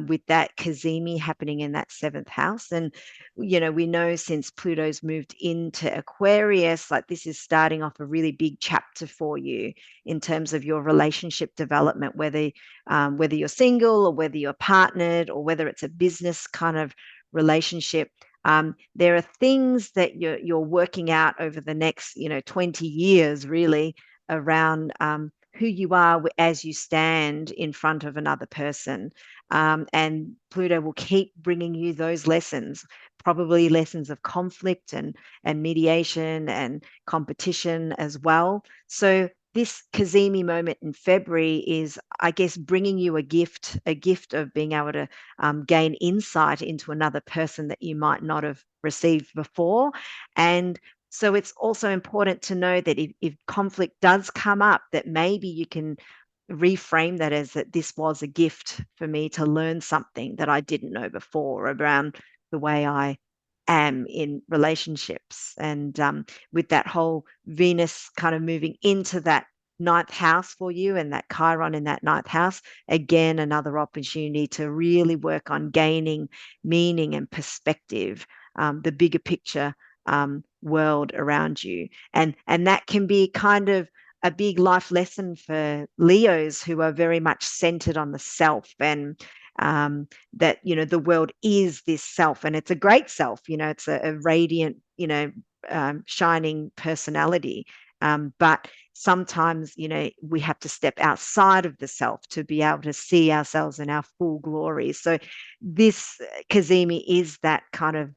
With that Kazemi happening in that seventh house. And, you know, we know since Pluto's moved into Aquarius, like this is starting off a really big chapter for you in terms of your relationship development, whether you're single or whether you're partnered or whether it's a business kind of relationship. There are things that you're working out over the next 20 years really around who you are as you stand in front of another person. And Pluto will keep bringing you those lessons, probably lessons of conflict and mediation and competition as well. So this Kazemi moment in February is, I guess, bringing you a gift of being able to gain insight into another person that you might not have received before. And so it's also important to know that if conflict does come up, that maybe you can reframe that as that this was a gift for me to learn something that I didn't know before around the way I am in relationships. And with that whole Venus kind of moving into that ninth house for you and that Chiron in that ninth house, again, another opportunity to really work on gaining meaning and perspective, the bigger picture world around you. And that can be kind of a big life lesson for Leos who are very much centered on the self, and that the world is this self, and it's a great self. It's a radiant, shining personality. But sometimes we have to step outside of the self to be able to see ourselves in our full glory. So this Kazemi is that kind of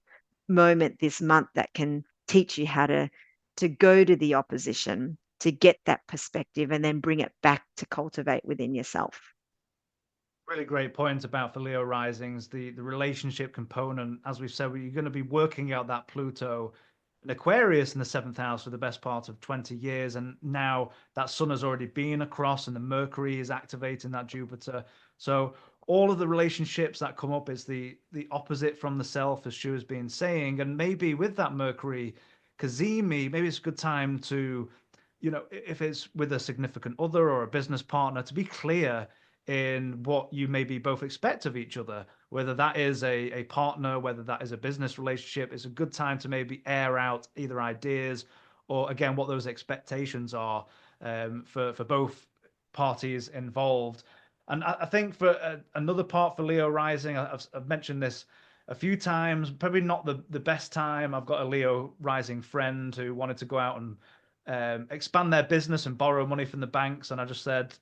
moment this month that can teach you how to go to the opposition, to get that perspective, and then bring it back to cultivate within yourself. Really great point about for Leo risings, the relationship component. As we've said, you're going to be working out that Pluto and Aquarius in the seventh house for the best part of 20 years. And now that Sun has already been across and the Mercury is activating that Jupiter. So all of the relationships that come up is the opposite from the self, as Shu has been saying. And maybe with that Mercury Kazemi, maybe it's a good time to, if it's with a significant other or a business partner, to be clear in what you maybe both expect of each other, whether that is a partner, whether that is a business relationship. It's a good time to maybe air out either ideas or, again, what those expectations are for both parties involved. And I think for another part for Leo Rising, I've mentioned this a few times, probably not the best time. I've got a Leo Rising friend who wanted to go out and expand their business and borrow money from the banks. And I just said,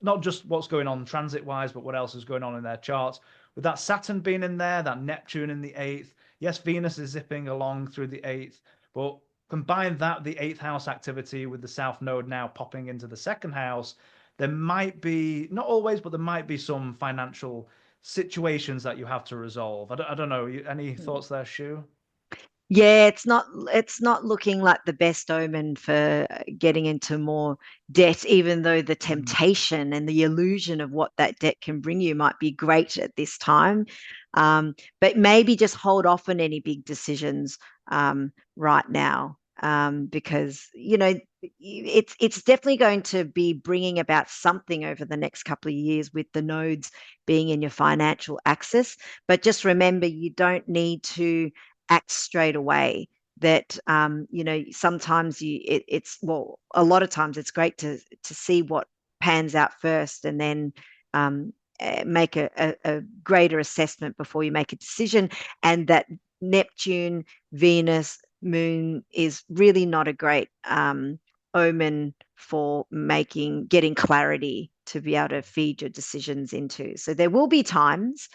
not just what's going on transit wise, but what else is going on in their charts. with that Saturn being in there, that Neptune in the eighth. Yes, Venus is zipping along through the eighth, but combine that, the eighth house activity with the South Node now popping into the second house, there might be, not always, but there might be some financial situations that you have to resolve. I don't know. Any thoughts there, Shu? Yeah, it's not looking like the best omen for getting into more debt, even though the Mm. temptation and the illusion of what that debt can bring you might be great at this time. But maybe just hold off on any big decisions right now, because it's definitely going to be bringing about something over the next couple of years with the nodes being in your financial axis. But just remember, you don't need to act straight away. That sometimes it's, well, a lot of times it's great to see what pans out first, and then make a greater assessment before you make a decision. And that Neptune, Venus, Moon is really not a great omen for getting clarity to be able to feed your decisions into. So there will be times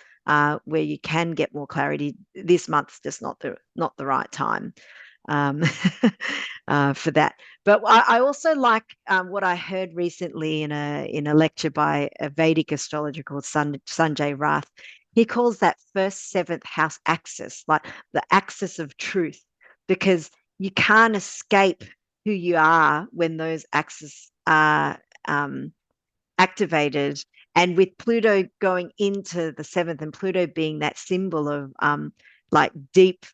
where you can get more clarity. This month's just not the right time um, for that. But I also like what I heard recently in a lecture by a Vedic astrologer called Sanjay Rath. He calls that first seventh house axis like the axis of truth, because you can't escape who you are when those axes are activated. And with Pluto going into the seventh, and Pluto being that symbol of like deep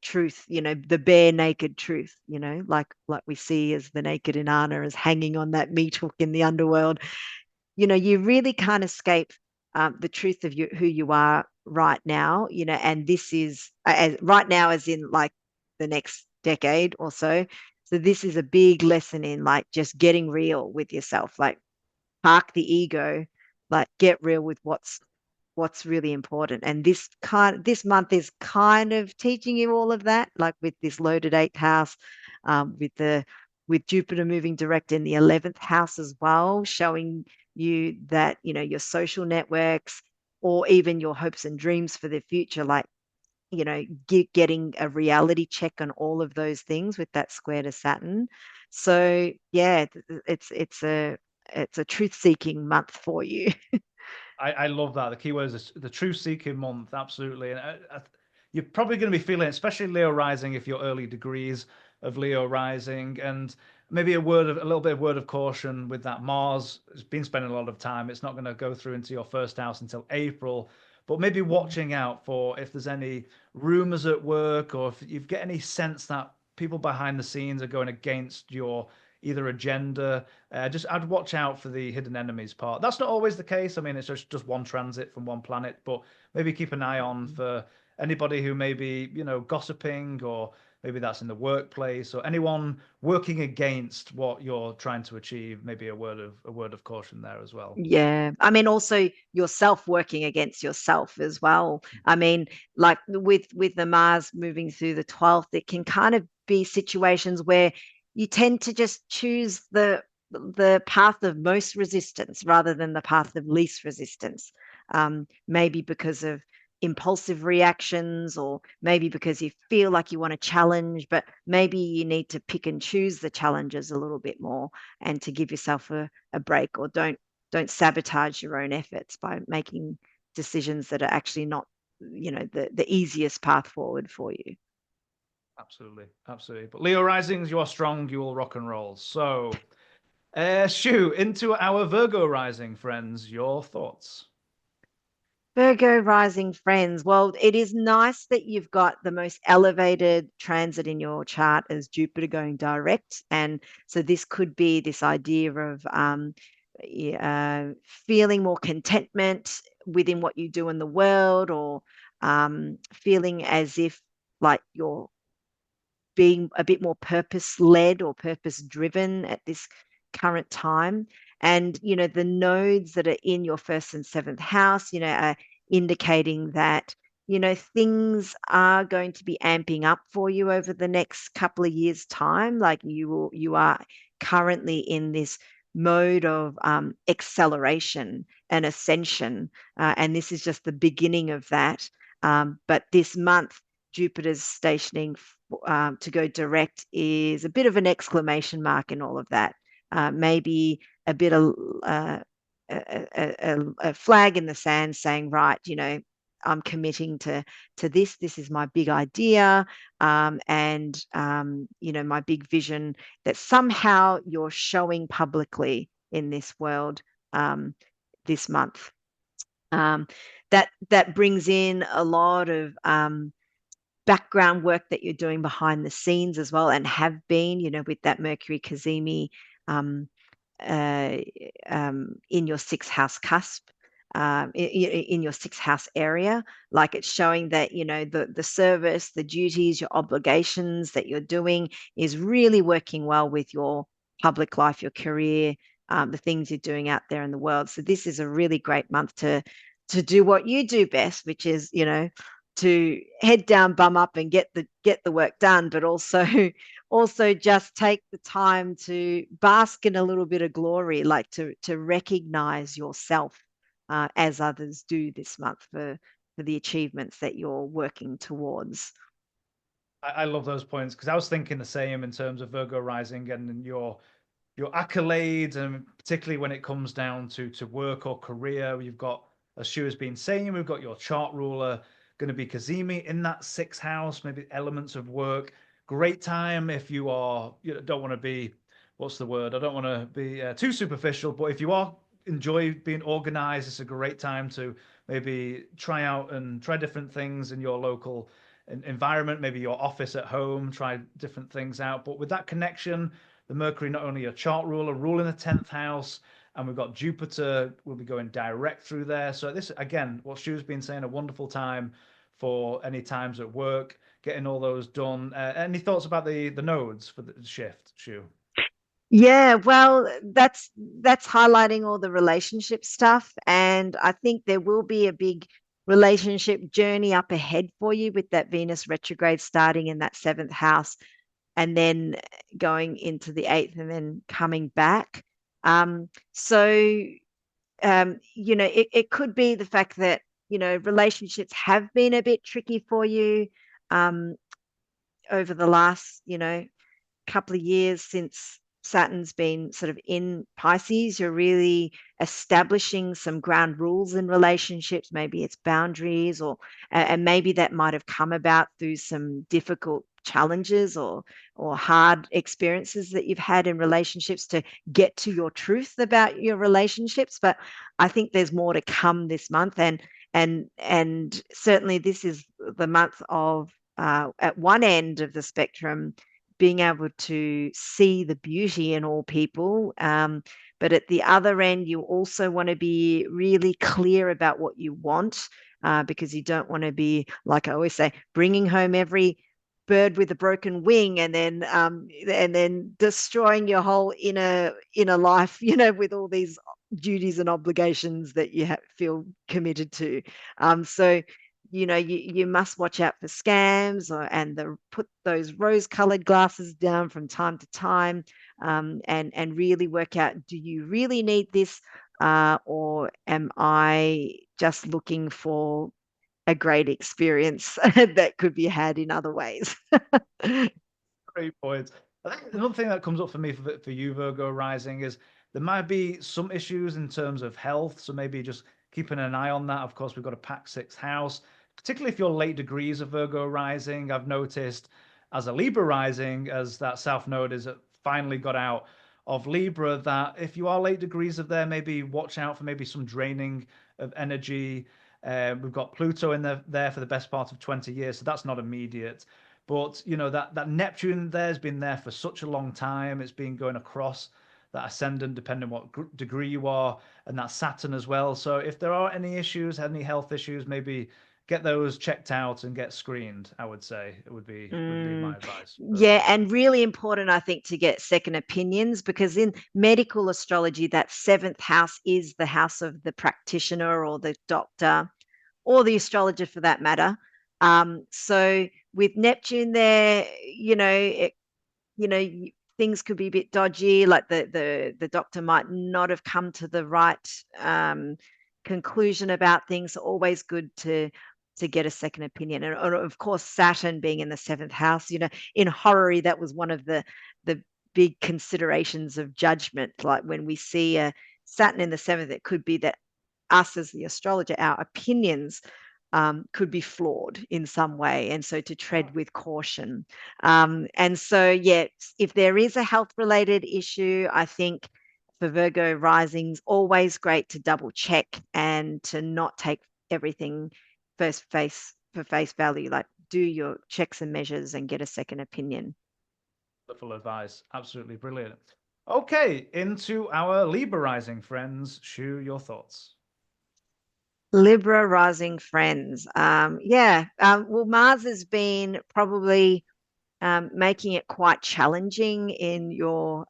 truth, the bare naked truth, like we see as the naked Inanna as hanging on that meat hook in the underworld. You really can't escape the truth of who you are right now, and this is right now, as in like the next decade or so. So this is a big lesson in like just getting real with yourself, like park the ego, like get real with what's really important. And this month is kind of teaching you all of that, like with this loaded eighth house, with Jupiter moving direct in the 11th house as well, showing you that your social networks, or even your hopes and dreams for the future, like getting a reality check on all of those things with that square to Saturn. So yeah, it's a truth seeking month for you. I love that. The key word is the truth seeking month. Absolutely. And you're probably going to be feeling it, especially Leo rising, if you're early degrees of Leo rising. And maybe a little bit of word of caution with that. Mars has been spending a lot of time. It's not going to go through into your first house until April. But maybe watching out for if there's any rumors at work, or if you get any sense that people behind the scenes are going against your either agenda. I'd watch out for the hidden enemies part. That's not always the case. I mean, it's just one transit from one planet, but maybe keep an eye on for anybody who may be, gossiping, or maybe that's in the workplace, or anyone working against what you're trying to achieve. Maybe a word of caution there as well. Yeah. I mean, also yourself working against yourself as well. I mean, like with the Mars moving through the 12th, it can kind of be situations where you tend to just choose the path of most resistance rather than the path of least resistance. Maybe because of impulsive reactions, or maybe because you feel like you want to challenge, but maybe you need to pick and choose the challenges a little bit more, and to give yourself a break, or don't sabotage your own efforts by making decisions that are actually not the easiest path forward for you. Absolutely, absolutely. But Leo risings, you are strong. You will rock and roll. So, Shu, into our Virgo rising friends. Your thoughts? Virgo rising friends, well, it is nice that you've got the most elevated transit in your chart as Jupiter going direct. And so this could be this idea of feeling more contentment within what you do in the world, or feeling as if like you're being a bit more purpose led or purpose driven at this current time. And, the nodes that are in your first and seventh house, are indicating that, things are going to be amping up for you over the next couple of years' time. Like you are currently in this mode of acceleration and ascension. And this is just the beginning of that. But this month, Jupiter's stationing to go direct is a bit of an exclamation mark in all of that. Maybe a bit of a flag in the sand saying, right, I'm committing to this. This is my big idea, and my big vision that somehow you're showing publicly in this world this month. That brings in a lot of background work that you're doing behind the scenes as well, and have been, with that Mercury Cazimi uh, in your sixth house cusp, in your sixth house area. Like, it's showing that, the service, the duties, your obligations that you're doing is really working well with your public life, your career, the things you're doing out there in the world. So this is a really great month to do what you do best, which is, to head down, bum up, and get the work done, but also just take the time to bask in a little bit of glory, like to recognize yourself as others do this month for the achievements that you're working towards. I love those points because I was thinking the same in terms of Virgo rising and your accolades, and particularly when it comes down to work or career. You've got, as Shu has been saying, we've got your chart ruler going to be Kazimi in that sixth house, maybe elements of work. Great time if you are, don't want to be, what's the word? I don't want to be too superficial, but if you are enjoy being organized, it's a great time to maybe try different things in your local environment, maybe your office at home, try different things out. But with that connection, the Mercury, not only a chart ruler, ruling the 10th house, and we've got Jupiter will be going direct through there. So this, again, what Shu's been saying, a wonderful time for any times at work, getting all those done. Any thoughts about the nodes for the shift, Shu? Yeah, well, that's highlighting all the relationship stuff, and I think there will be a big relationship journey up ahead for you with that Venus retrograde starting in that seventh house, and then going into the eighth, and then coming back. So it could be the fact that relationships have been a bit tricky for you um, over the last couple of years since Saturn's been sort of in Pisces. You're really establishing some ground rules in relationships. Maybe it's boundaries, and maybe that might have come about through some difficult challenges or hard experiences that you've had in relationships to get to your truth about your relationships. But I think there's more to come this month, and certainly this is the month of at one end of the spectrum, being able to see the beauty in all people. But at the other end, you also want to be really clear about what you want, because you don't want to be, like I always say, bringing home every bird with a broken wing, and then destroying your whole inner life, with all these duties and obligations that you feel committed to. So you must watch out for scams, and put those rose-colored glasses down from time to time, and really work out, do you really need this, or am I just looking for a great experience that could be had in other ways? Great points. I think another thing that comes up for me for you, Virgo rising, is there might be some issues in terms of health. So maybe just keeping an eye on that. Of course, we've got a pack sixth house, particularly if you're late degrees of Virgo rising. I've noticed as a Libra rising, as that South Node is finally got out of Libra, that if you are late degrees of there, maybe watch out for maybe some draining of energy. We've got Pluto in there for the best part of 20 years, so that's not immediate. But that Neptune there has been there for such a long time. It's been going across that ascendant, depending on what degree you are, and that Saturn as well. So if there are any issues, any health issues, maybe get those checked out and get screened. I would say it would be my advice. Virgo Yeah, rising. and really important, I think, to get second opinions, because in medical astrology, that seventh house is the house of the practitioner or the doctor or the astrologer for that matter. So with Neptune there, you know, things could be a bit dodgy, like the doctor might not have come to the right conclusion about things. Always good to get a second opinion. And of course, Saturn being in the seventh house, in horary, that was one of the big considerations of judgment. Like when we see a Saturn in the seventh, it could be that us as the astrologer, our opinions could be flawed in some way. And so to tread with caution. And so, yeah, if there is a health related issue, I think for Virgo risings, always great to double check and to not take everything for face value. Like do your checks and measures and get a second opinion. Wonderful advice. Absolutely brilliant. Okay, into our Libra rising friends. Shu, your thoughts. Libra rising friends. Well, Mars has been probably making it quite challenging in your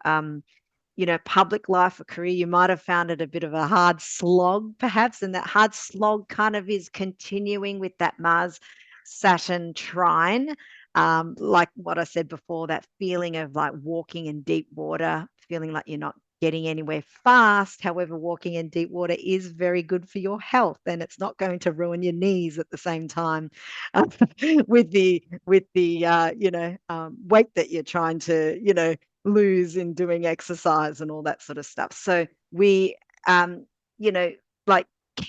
public life or career. You might have found it a bit of a hard slog, perhaps, and that hard slog kind of is continuing with that Mars Saturn trine. Like what I said before, that feeling of like walking in deep water, feeling like you're not getting anywhere fast. However, walking in deep water is very good for your health, and it's not going to ruin your knees at the same time with the weight that you're trying to lose in doing exercise and all that sort of stuff. So we, you know, like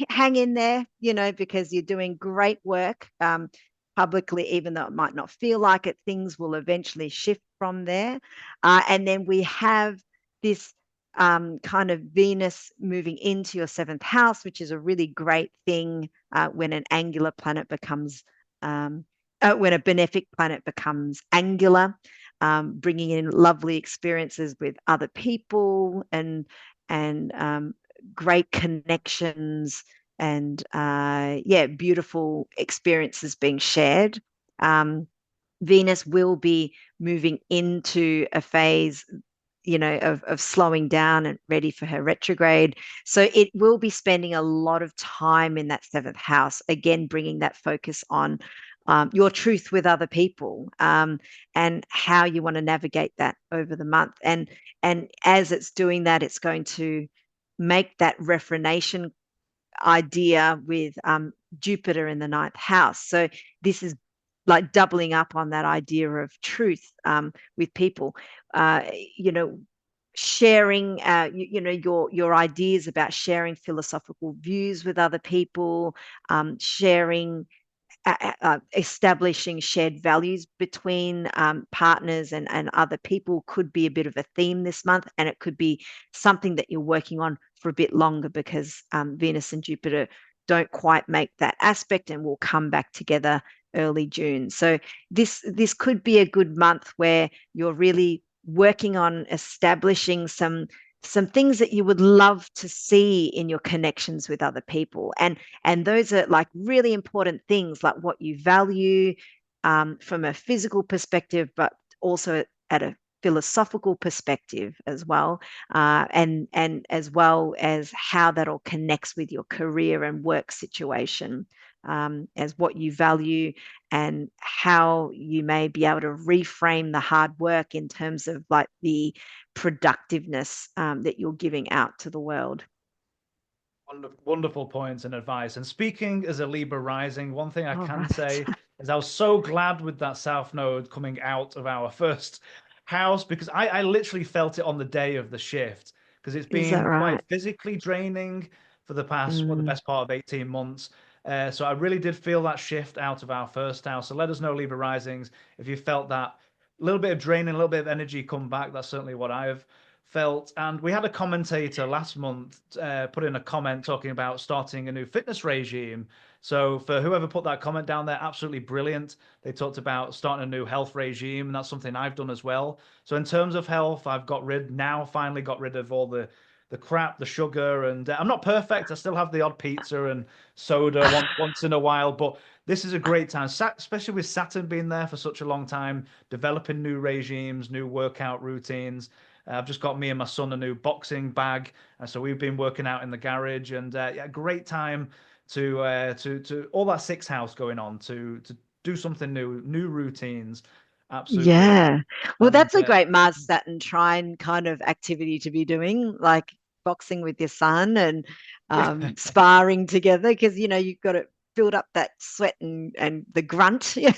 hang in there, because you're doing great work publicly, even though it might not feel like it. Things will eventually shift from there. And then we have this kind of Venus moving into your seventh house, which is a really great thing when an angular planet becomes, when a benefic planet becomes angular. Bringing in lovely experiences with other people and great connections and beautiful experiences being shared. Venus will be moving into a phase of slowing down and ready for her retrograde. So it will be spending a lot of time in that seventh house, again, bringing that focus on your truth with other people and how you want to navigate that over the month. And as it's doing that, it's going to make that reformation idea with Jupiter in the ninth house. So this is like doubling up on that idea of truth with people. You know, sharing your ideas about sharing philosophical views with other people, sharing establishing shared values between partners and other people could be a bit of a theme this month, and it could be something that you're working on for a bit longer because Venus and Jupiter don't quite make that aspect and will come back together early June. So this could be a good month where you're really working on establishing some things that you would love to see in your connections with other people. And those are like really important things, like what you value from a physical perspective, but also at a philosophical perspective as well, and as well as how that all connects with your career and work situation, as what you value and how you may be able to reframe the hard work in terms of like the productiveness that you're giving out to the world. Wonderful points and advice. And speaking as a Libra rising, one thing I All can right. say is I was so glad with that South Node coming out of our first house because I literally felt it on the day of the shift because it's Is that been quite right? physically draining for the past, the Mm. best part of 18 months. So I really did feel that shift out of our first house. So let us know, Libra risings, if you felt that little bit of draining, a little bit of energy come back. That's certainly what I've felt. And we had a commentator last month put in a comment talking about starting a new fitness regime. So for whoever put that comment down there, absolutely brilliant. They talked about starting a new health regime, and that's something I've done as well. So in terms of health, I've finally got rid of all the crap, the sugar, and I'm not perfect. I still have the odd pizza and soda once in a while, but this is a great time, especially with Saturn being there for such a long time, developing new regimes, new workout routines. I've just got me and my son a new boxing bag, so we've been working out in the garage, and yeah, great time to all that sixth house going on to do something new routines. Absolutely. Yeah. Well, And that's a great Mars Saturn trine kind of activity to be doing, like boxing with your son and sparring together, because you've got to build up that sweat and the grunt. Yeah.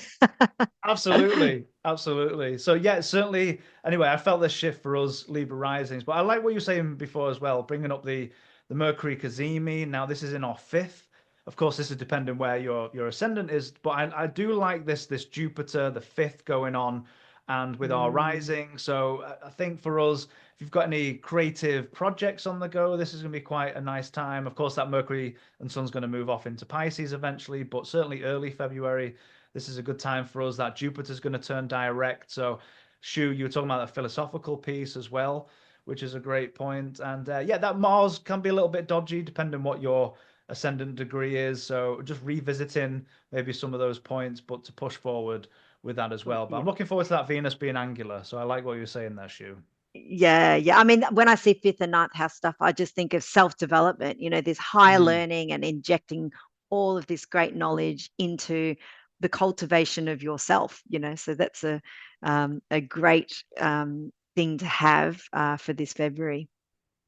absolutely, absolutely. So yeah, certainly. Anyway, I felt this shift for us Libra risings, but I like what you were saying before as well, bringing up the Mercury Cazimi. Now this is in our fifth. Of course, this is depending where your ascendant is, but I do like this Jupiter, the fifth going on, and with our Mm, rising. So I think for us, if you've got any creative projects on the go, this is going to be quite a nice time. Of course, that Mercury and Sun's going to move off into Pisces eventually, but certainly early February this is a good time for us. That Jupiter's going to turn direct. So, Shu, you were talking about the philosophical piece as well, which is a great point. And yeah, that Mars can be a little bit dodgy depending on what your ascendant degree is. So, just revisiting maybe some of those points, but to push forward with that as well. But yeah. I'm looking forward to that Venus being angular. So, I like what you're saying there, Shu. Yeah, yeah. I mean, when I see fifth and ninth house stuff, I just think of self-development, this higher Mm, learning and injecting all of this great knowledge into the cultivation of yourself. So that's a great thing to have for this February.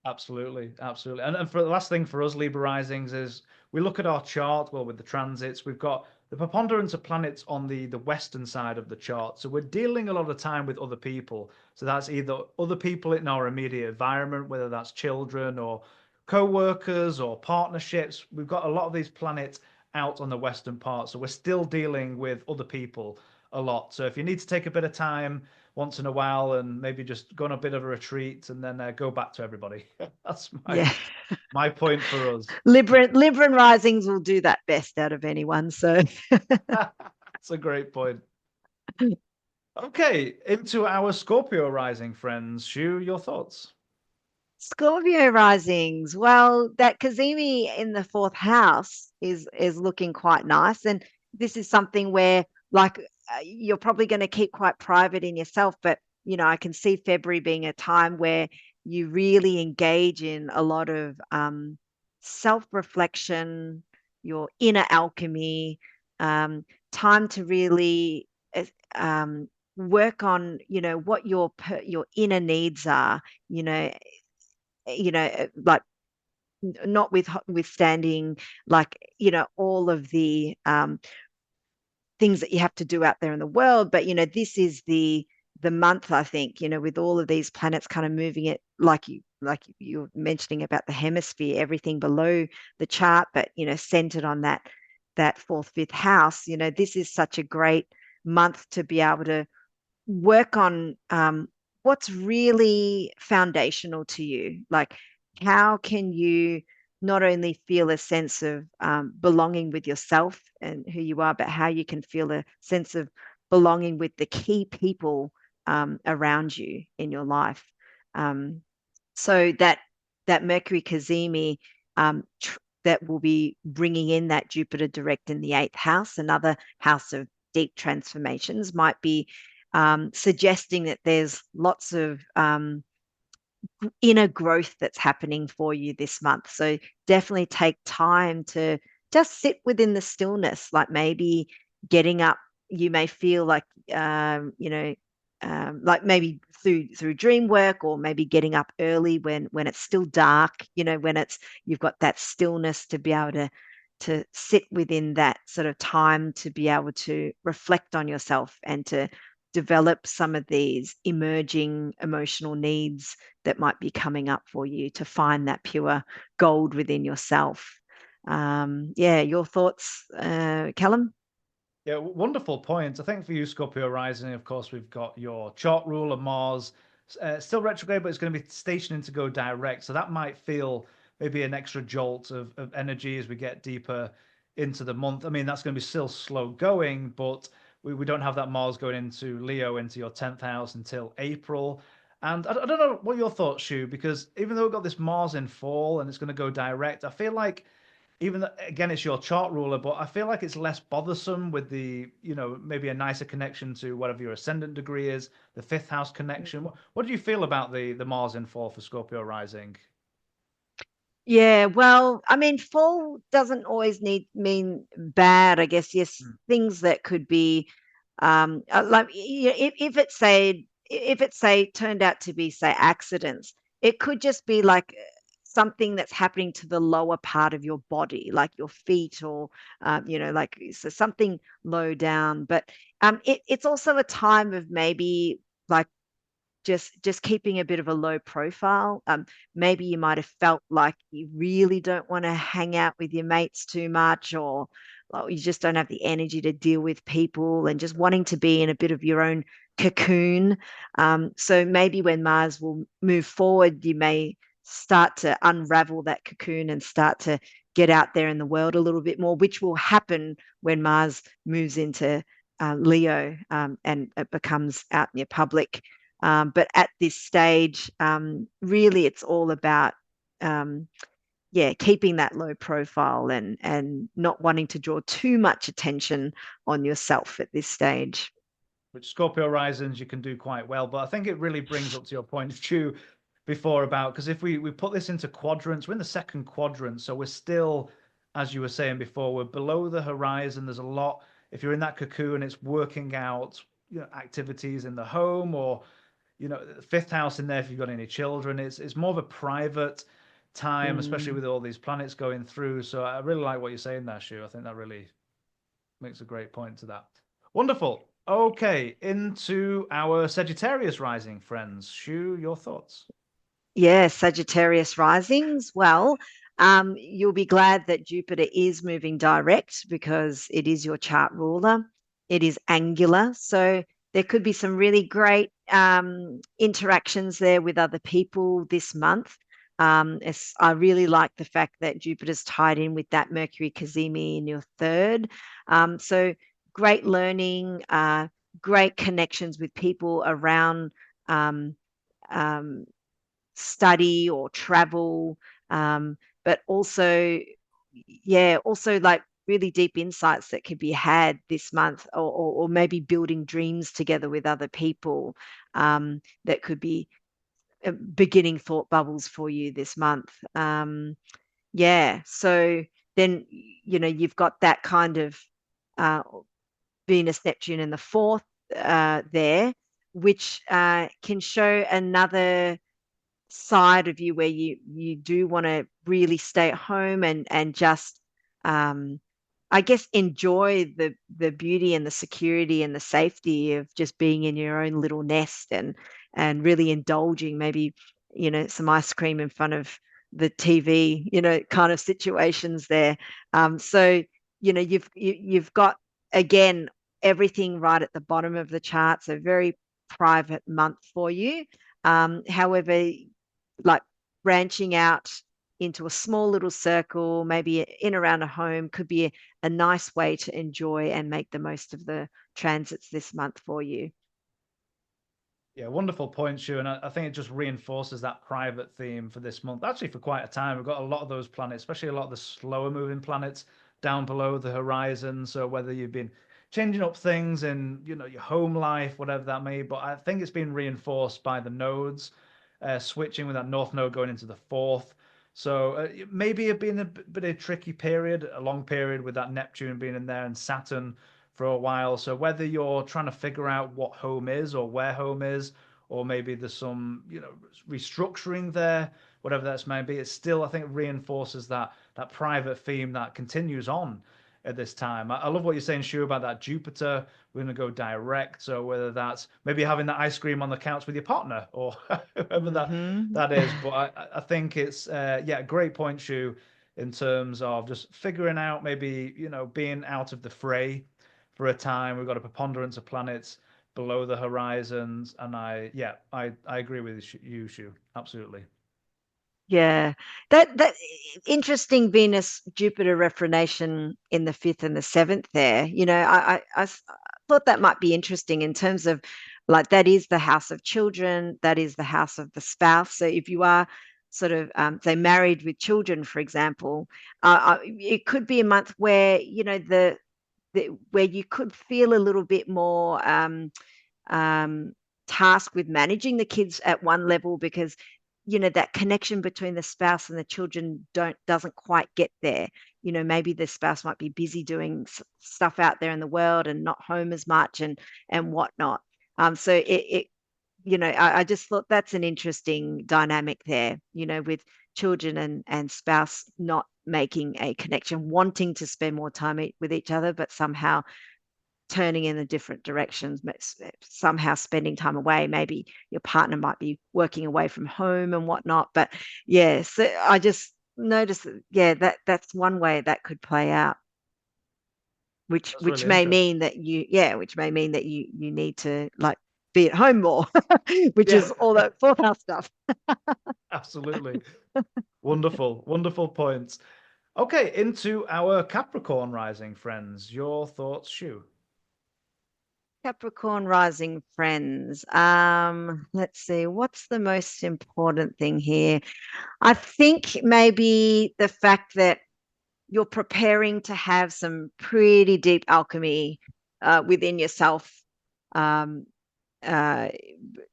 absolutely, absolutely. And for the last thing for us, Libra Risings, is we look at our chart, well, with the transits, we've got the preponderance of planets on the western side of the chart. So we're dealing a lot of time with other people. So that's either other people in our immediate environment, whether that's children or co-workers or partnerships. We've got a lot of these planets out on the western part. So we're still dealing with other people a lot. So if you need to take a bit of time once in a while and maybe just go on a bit of a retreat and then go back to everybody. That's Yeah. my point for us. Libra and risings will do that best out of anyone. So That's a great point. Okay, into our Scorpio rising friends. Shu, your thoughts? Scorpio risings. Well, that Kazemi in the fourth house is looking quite nice, and this is something where like you're probably going to keep quite private in yourself, but I can see February being a time where you really engage in a lot of self-reflection, your inner alchemy, um, time to really work on what your inner needs are. You know, like notwithstanding like all of the things that you have to do out there in the world, but this is the month, I think, with all of these planets kind of moving it, like you're mentioning about the hemisphere, everything below the chart, but centered on that fourth, fifth house. This is such a great month to be able to work on what's really foundational to you. Like, how can you not only feel a sense of belonging with yourself and who you are, but how you can feel a sense of belonging with the key people around you in your life. Um, so that Mercury Cazimi that will be bringing in that Jupiter direct in the eighth house, another house of deep transformations, might be suggesting that there's lots of inner growth that's happening for you this month. So definitely take time to just sit within the stillness, like maybe getting up. You may feel like maybe through dream work, or maybe getting up early when it's still dark. When you've got that stillness to be able to sit within that sort of time to be able to reflect on yourself and to develop some of these emerging emotional needs that might be coming up for you, to find that pure gold within yourself. Yeah, your thoughts, Callum? Yeah, wonderful point. I think for you, Scorpio rising, of course, we've got your chart ruler Mars, still retrograde, but it's going to be stationing to go direct. So that might feel maybe an extra jolt of energy as we get deeper into the month. I mean, that's going to be still slow going, but we don't have that Mars going into Leo, into your 10th house until April. And I don't know what your thoughts, Shu, because even though we've got this Mars in fall and it's going to go direct, I feel like even though, again, it's your chart ruler, but I feel like it's less bothersome with maybe a nicer connection to whatever your ascendant degree is, the fifth house connection. What do you feel about the Mars in fall for Scorpio rising? Yeah, well, I mean, fall doesn't always mean bad, I guess. Yes, Mm, things that could be Like if it's say turned out to be say accidents, it could just be like something that's happening to the lower part of your body, like your feet, or like so something low down. But it's also a time of maybe like just keeping a bit of a low profile. Maybe you might have felt like you really don't want to hang out with your mates too much, or you just don't have the energy to deal with people, and just wanting to be in a bit of your own cocoon. So maybe when Mars will move forward, you may start to unravel that cocoon and start to get out there in the world a little bit more, which will happen when Mars moves into Leo, and it becomes out in your public. But at this stage, really, it's all about, keeping that low profile, and not wanting to draw too much attention on yourself at this stage. Which Scorpio Risings you can do quite well. But I think it really brings up to your point, Stu, before about, because if we put this into quadrants, we're in the second quadrant, so we're still, as you were saying before, we're below the horizon. There's a lot. If you're in that cocoon, it's working out, activities in the home, or the fifth house in there if you've got any children. It's more of a private time, especially Mm. with all these planets going through. So I really like what you're saying there, Shu. I think that really makes a great point to that. Wonderful. Okay, into our Sagittarius rising, friends. Shu, your thoughts? Yeah, Sagittarius risings. Well, you'll be glad that Jupiter is moving direct because it is your chart ruler. It is angular. So there could be some really great interactions there with other people this month. I really like the fact that Jupiter's tied in with that Mercury Cazimi in your third. So great learning, great connections with people around. Um, um, Study or travel, but also, also like really deep insights that could be had this month, or maybe building dreams together with other people, that could be beginning thought bubbles for you this month. So then, you've got that kind of uh, Venus, Neptune in the fourth there, which can show another side of you where you do want to really stay at home, and just I guess enjoy the beauty and the security and the safety of just being in your own little nest, and really indulging, maybe some ice cream in front of the TV, kind of situations there. So you've got, again, everything right at the bottom of the chart, so very private month for you. However, like branching out into a small little circle, maybe in around a home, could be a nice way to enjoy and make the most of the transits this month for you. Yeah, wonderful point, Shu. And I think it just reinforces that private theme for this month. Actually, for quite a time, we've got a lot of those planets, especially a lot of the slower moving planets down below the horizon. So whether you've been changing up things in, your home life, whatever that may be, but I think it's been reinforced by the nodes, switching with that north node going into the fourth. So maybe it been a bit of a tricky period, a long period with that Neptune being in there and Saturn for a while. So whether you're trying to figure out what home is or where home is, or maybe there's some, restructuring there, whatever that's may be, it still, I think, reinforces that private theme that continues on at this time. I love what you're saying, Shu, about that Jupiter. We're going to go direct. So whether that's maybe having that ice cream on the couch with your partner, or whoever that Mm-hmm. that is. But I think it's great point, Shu, in terms of just figuring out, maybe, being out of the fray for a time. We've got a preponderance of planets below the horizons, and I agree with you, Shu. Absolutely. Yeah, that interesting Venus Jupiter retrograde in the fifth and the seventh there. Thought that might be interesting in terms of, like, that is the house of children, that is the house of the spouse. So if you are sort of say married with children, for example, it could be a month where where you could feel a little bit more um, tasked with managing the kids at one level, because that connection between the spouse and the children doesn't quite get there. maybe the spouse might be busy doing stuff out there in the world and not home as much and whatnot. So I just thought that's an interesting dynamic there, with children and spouse not making a connection, wanting to spend more time with each other, but somehow turning in a different directions, somehow spending time away. Maybe your partner might be working away from home and whatnot. But yeah, so I just noticed that, yeah, that's one way that could play out, which That's which really may interesting. mean that you need to like be at home more, which Yeah, is all that fourth house stuff. absolutely. Wonderful, wonderful points. Okay, into our Capricorn rising friends. Your thoughts, Shu? Capricorn rising friends. Let's see, what's the most important thing here? I think maybe the fact that you're preparing to have some pretty deep alchemy within yourself. Um, uh,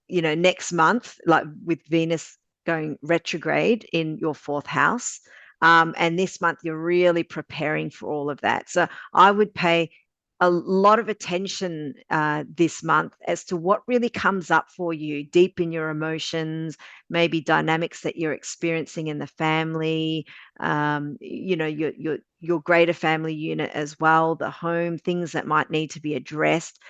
next month, like with Venus going retrograde in your fourth house. And this month, you're really preparing for all of that. So I would pay a lot of attention this month as to what really comes up for you deep in your emotions, maybe dynamics that you're experiencing in the family, your greater family unit as well, the home, things that might need to be addressed,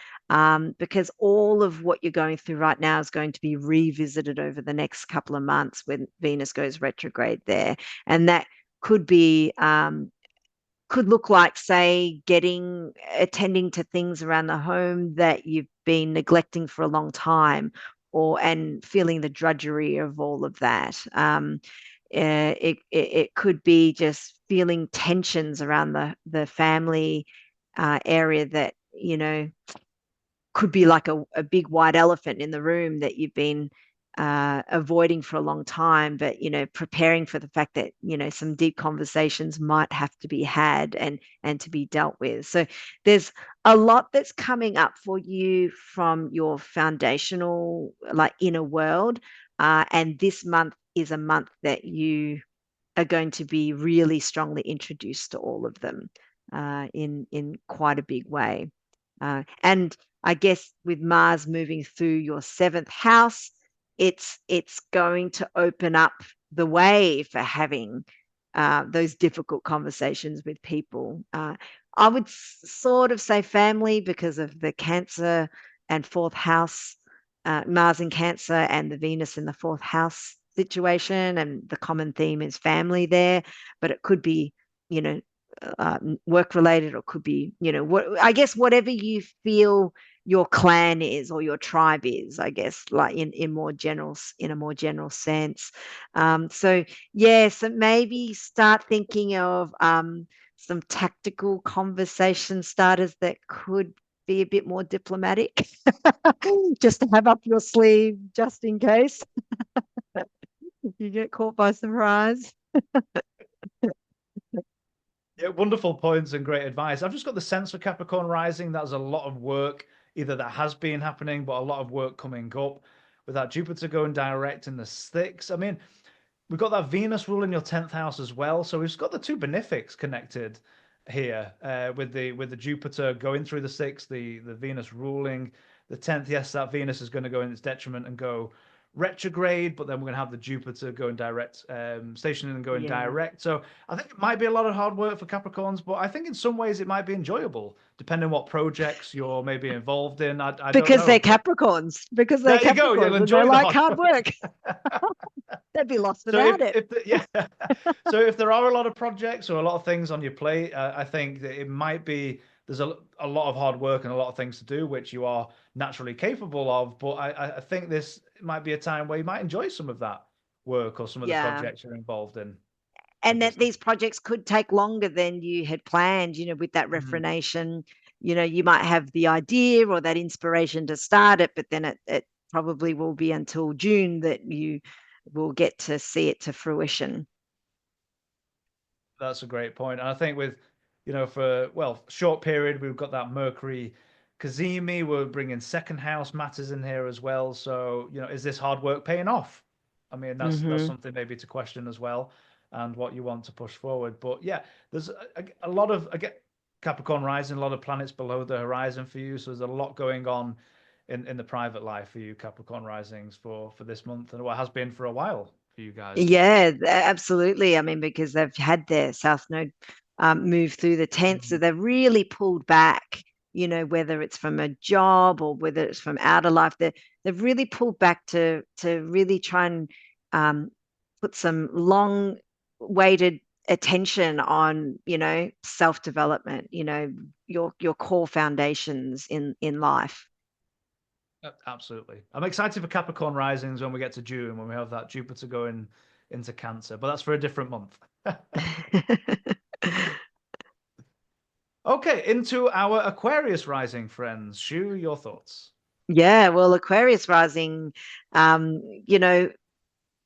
because all of what you're going through right now is going to be revisited over the next couple of months when Venus goes retrograde there. And that could be, could look like, say, attending to things around the home that you've been neglecting for a long time, and feeling the drudgery of all of that. It could be just feeling tensions around the family area that, could be like a big white elephant in the room that you've been avoiding for a long time, but preparing for the fact that some deep conversations might have to be had and to be dealt with. So there's a lot that's coming up for you from your foundational, like, inner world, and this month is a month that you are going to be really strongly introduced to all of them in quite a big way. And I guess with Mars moving through your seventh house, it's going to open up the way for having those difficult conversations with people. I would sort of say family because of the Cancer and fourth house, Mars in Cancer and the Venus in the fourth house situation, and the common theme is family there. But it could be, you know, work related, or could be, I guess whatever you feel your clan is or your tribe is, I guess, like in a more general sense. So yeah, so maybe start thinking of some tactical conversation starters that could be a bit more diplomatic, just to have up your sleeve, just in case you get caught by surprise. Yeah, wonderful points and great advice. I've just got the sense for Capricorn rising. That there's a lot of work, either that has been happening, but a lot of work coming up with that Jupiter going direct in the sixth. I mean, we've got that Venus rule in your 10th house as well. So we've got the two benefics connected here with the Jupiter going through the sixth, the Venus ruling the 10th. Yes, that Venus is going to go in its detriment and go retrograde, but then we're going to have the Jupiter going direct, stationing and going Yeah. direct. So I think it might be a lot of hard work for Capricorns, but I think in some ways it might be enjoyable, depending on what projects you're maybe involved in. I don't Because know, they're but Capricorns, because they're there you go. You'll Capricorns and they enjoy the like hard hard work. work. They'd be lost So without it. yeah, so if there are a lot of projects or a lot of things on your plate, I think that it might be there's a lot of hard work and a lot of things to do, which you are naturally capable of. But I think this might be a time where you might enjoy some of that work or some of the Yeah. projects you're involved in with And this. that these projects could take longer than you had planned, with that Mhm. reformation. You might have the idea or that inspiration to start it, but then it probably will be until June that you will get to see it to fruition. That's a great point. And I think with, for, well, short period, we've got that Mercury Kazemi. We're bringing second house matters in here as well. So, is this hard work paying off? I mean, that's Hmm. something maybe to question as well. and what you want to push forward. But yeah, there's a lot of, I get Capricorn Rising, a lot of planets below the horizon for you. So there's a lot going on in the private life for you, Capricorn Risings, for this month, and what has been for a while for you guys. Yeah, absolutely. I mean, because they've had their South Node move through the 10th, so Mhm. they've really pulled back, whether it's from a job or whether it's from outer life, they've really pulled back to really try and um, put some long weighted attention on, self-development, your core foundations in life. Absolutely. I'm excited for Capricorn Risings when we get to June, when we have that Jupiter going into Cancer, but that's for a different month. Okay, into our Aquarius Rising friends. Shu, your thoughts? Yeah, well, Aquarius rising, um, you know,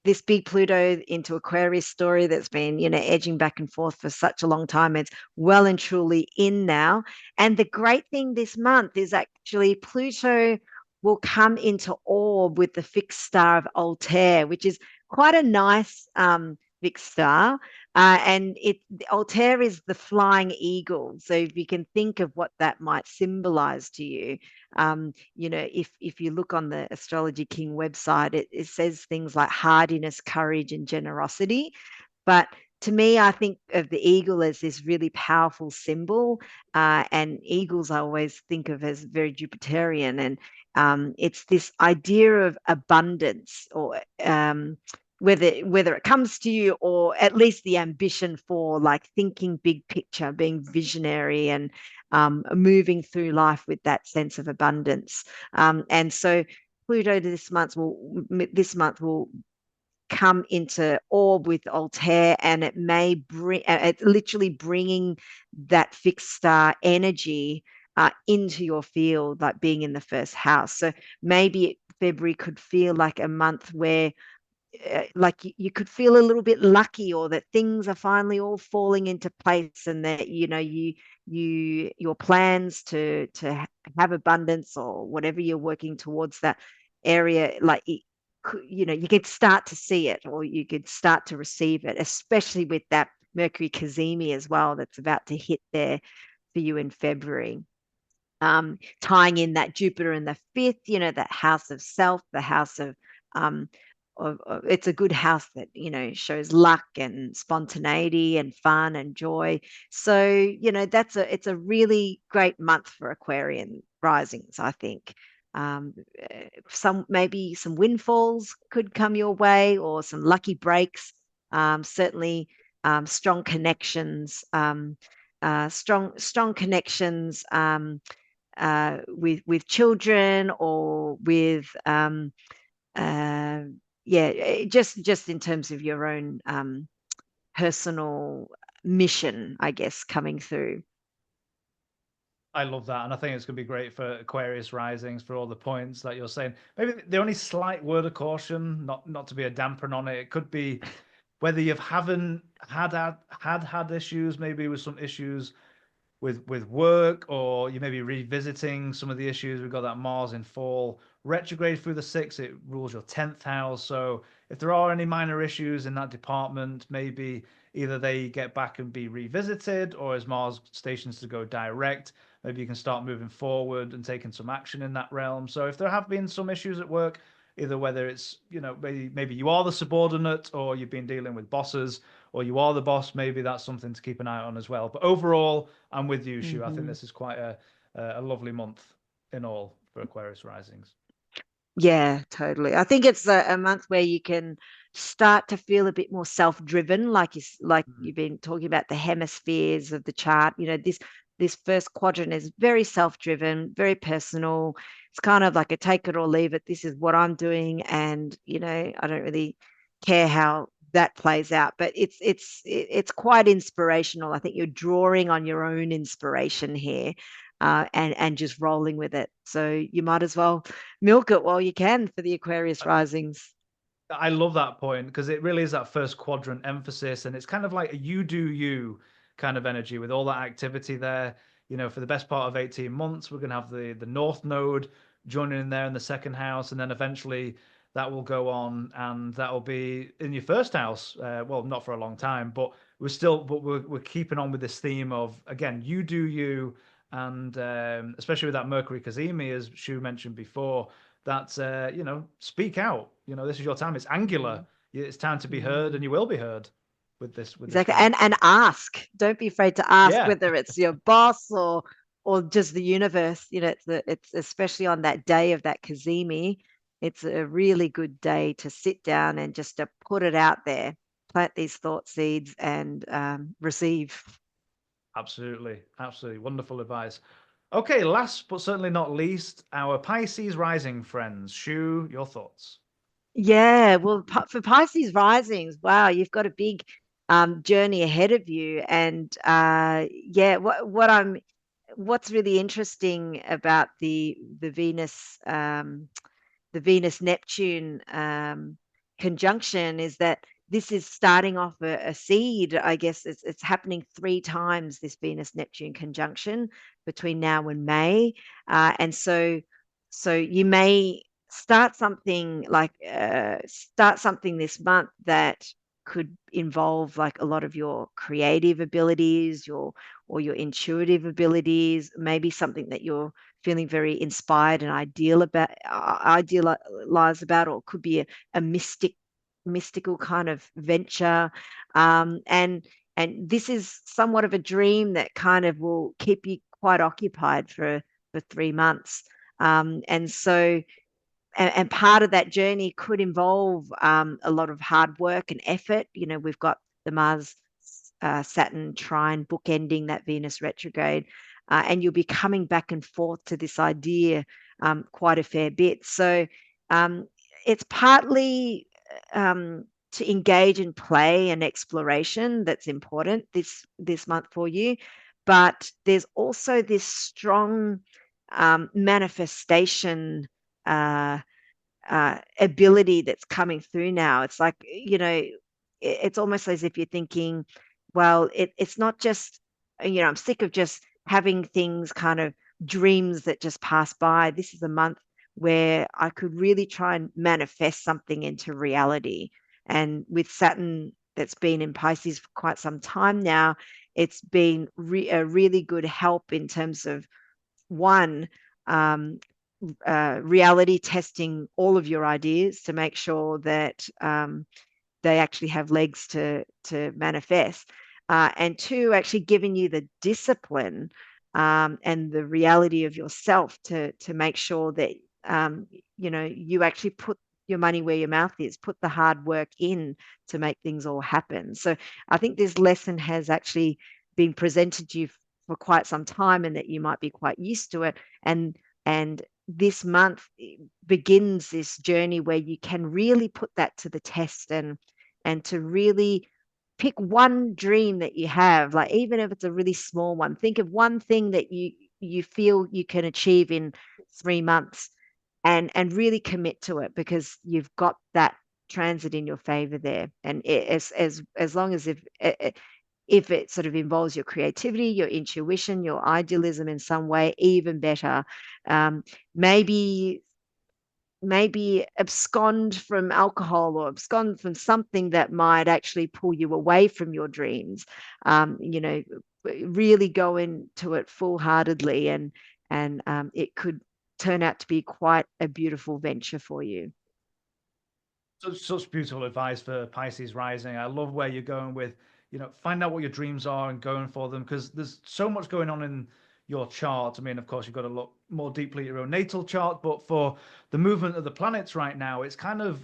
this big Pluto into Aquarius story that's been, edging back and forth for such a long time. It's well and truly in now. And the great thing this month is actually Pluto will come into orb with the fixed star of Altair, which is quite a nice fixed star. And Altair is the flying eagle. So if you can think of what that might symbolize to you, if you look on the Astrology King website, it says things like hardiness, courage, and generosity. But to me, I think of the eagle as this really powerful symbol. And eagles I always think of as very Jupiterian. And it's this idea of abundance, or whether it comes to you, or at least the ambition for like thinking big picture, being visionary, and moving through life with that sense of abundance. And so Pluto this month will come into orb with Altair, and it may bring it's literally bringing that fixed star energy into your field, like being in the first house. So maybe February could feel like a month where like you could feel a little bit lucky, or that things are finally all falling into place, and that your plans to have abundance, or whatever you're working towards, that area, like you could start to see it, or you could start to receive it, especially with that Mercury Cazimi as well, that's about to hit there for you in February. Tying in that Jupiter in the fifth, that house of self, the house um, it's a good house that, shows luck and spontaneity and fun and joy. So, it's a really great month for Aquarian risings, I think. Um, maybe some windfalls could come your way, or some lucky breaks. Certainly, strong connections, strong connections. With children, or with uh, yeah, just in terms of your own personal mission, I guess, coming through. I love that, and I think it's going to be great for Aquarius Risings for all the points that you're saying. Maybe the only slight word of caution, not to be a damper on it, it could be whether you haven't had issues, maybe with some issues with work, or you may be revisiting some of the issues. We've got that Mars in fall retrograde through the sixth. It rules your 10th house. So if there are any minor issues in that department, maybe either they get back and be revisited, or as Mars stations to go direct, maybe you can start moving forward and taking some action in that realm. So if there have been some issues at work, either whether it's, maybe you are the subordinate, or you've been dealing with bosses, or you are the boss, maybe that's something to keep an eye on as well. But overall, I'm with you, Shu. I think Hmm. this is quite a lovely month in all for Aquarius Risings. Yeah, totally. I think it's a month where you can start to feel a bit more self-driven, like Mhm. you've been talking about the hemispheres of the chart. This first quadrant is very self-driven, very personal. It's kind of like a take it or leave it. This is what I'm doing, and I don't really care how that plays out. But it's quite inspirational. I think you're drawing on your own inspiration here, and just rolling with it. So you might as well milk it while you can for the Aquarius risings. I love that point because it really is that first quadrant emphasis, and it's kind of like a you do you kind of energy with all that activity there. For the best part of 18 months, we're going to have the North Node joining in there in the second house, and then eventually that will go on, and that will be in your first house. Well, not for a long time, but we're keeping on with this theme of, again, you do you, and especially with that Mercury Kazemi, as Shu mentioned before, that speak out. This is your time. It's angular. Mm, It's time to be heard, mm. and you will be heard with this Exactly. transit. And ask. Don't be afraid to ask, Yeah, whether it's your boss or just the universe. It's especially on that day of that Kazemi, it's a really good day to sit down and just to put it out there, plant these thought seeds and receive. absolutely, absolutely wonderful advice. Okay, last but certainly not least, our Pisces rising friends. Shu, your thoughts? Yeah, well, for Pisces risings, wow, you've got a big journey ahead of you, and yeah, what's really interesting about the Venus Neptune conjunction is that this is starting off a seed. I guess it's happening three times, this Venus Neptune conjunction between now and May, and so you may start something this month that could involve like a lot of your creative abilities, your intuitive abilities, maybe something that you're feeling very inspired and idealize about, or it could be a mystical kind of venture. And this is somewhat of a dream that kind of will keep you quite occupied for 3 months. And part of that journey could involve a lot of hard work and effort. We've got the Mars Saturn trine bookending that Venus retrograde, and you'll be coming back and forth to this idea quite a fair bit. So um, it's partly to engage in play and exploration that's important this month for you, but there's also this strong manifestation uh, ability that's coming through now. It's like, it's almost as if you're thinking, well, it's not just, I'm sick of just having things kind of dreams that just pass by. This is a month where I could really try and manifest something into reality. And with Saturn that's been in Pisces for quite some time now, it's been a really good help in terms of one, um, reality testing all of your ideas to make sure that they actually have legs to manifest, and two, actually giving you the discipline and the reality of yourself to make sure that you actually put your money where your mouth is, put the hard work in to make things all happen. So I think this lesson has actually been presented to you for quite some time, and that you might be quite used to it. And this month begins this journey where you can really put that to the test, and to really pick one dream that you have, like even if it's a really small one. Think of one thing that you feel you can achieve in 3 months, and really commit to it, because you've got that transit in your favor there. And as long as if it sort of involves your creativity, your intuition, your idealism in some way, even better. Um, maybe abscond from alcohol, or abscond from something that might actually pull you away from your dreams. You know, really go into it full heartedly, and it could turn out to be quite a beautiful venture for you. Such beautiful advice for Pisces rising. I love where you're going with, find out what your dreams are and going for them, because there's so much going on in your chart. I mean, of course, you've got to look more deeply at your own natal chart, but for the movement of the planets right now, it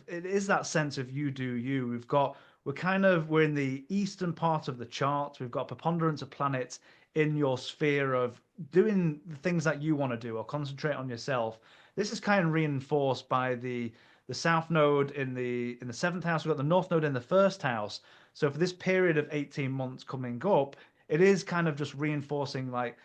is that sense of you do you. We're in the eastern part of the chart. We've got preponderance of planets in your sphere of doing the things that you want to do or concentrate on yourself. This is kind of reinforced by the south node in the seventh house. We've got the north node in the first house. So for this period of 18 months coming up, it is kind of just reinforcing, like,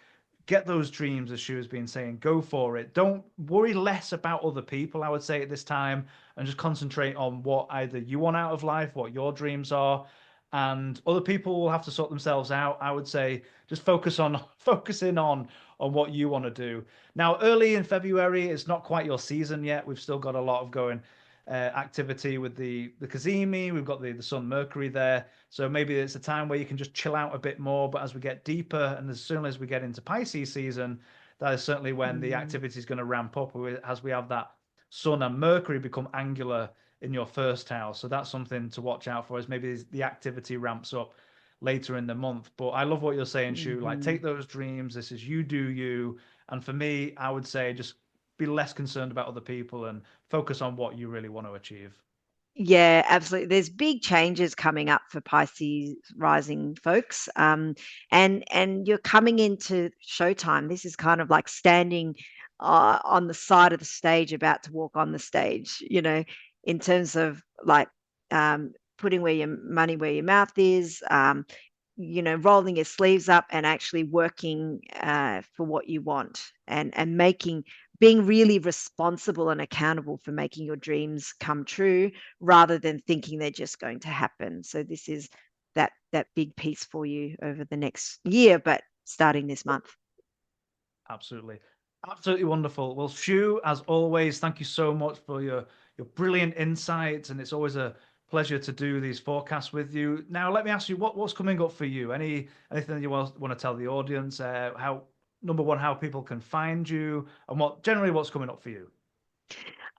get those dreams, as Shu has been saying, go for it. Don't worry less about other people, I would say, at this time, and just concentrate on what either you want out of life, what your dreams are, and other people will have to sort themselves out. I would say just focusing on what you want to do. Now, early in February, it's not quite your season yet. We've still got a lot of going activity with the Cazimi. We've got the Sun Mercury there. So maybe it's a time where you can just chill out a bit more. But as we get deeper and as soon as we get into Pisces season, that is certainly when the activity is going to ramp up as we have that Sun and Mercury become angular in your first house. So that's something to watch out for, is maybe the activity ramps up later in the month. But I love what you're saying, Shu. Like, take those dreams. This is you do you. And for me, I would say just be less concerned about other people and focus on what you really want to achieve. Yeah, absolutely. There's big changes coming up for Pisces rising folks. And you're coming into showtime. This is kind of like standing on the side of the stage, about to walk on the stage, in terms of like putting where your money where your mouth is, rolling your sleeves up and actually working for what you want, and being really responsible and accountable for making your dreams come true, rather than thinking they're just going to happen. So this is that big piece for you over the next year, but starting this month. Absolutely. Absolutely wonderful. Well, Shu, as always, thank you so much for your brilliant insights. And it's always a pleasure to do these forecasts with you. Now, let me ask you, what's coming up for you? Anything you want to tell the audience? How, number one, how people can find you, and what's coming up for you?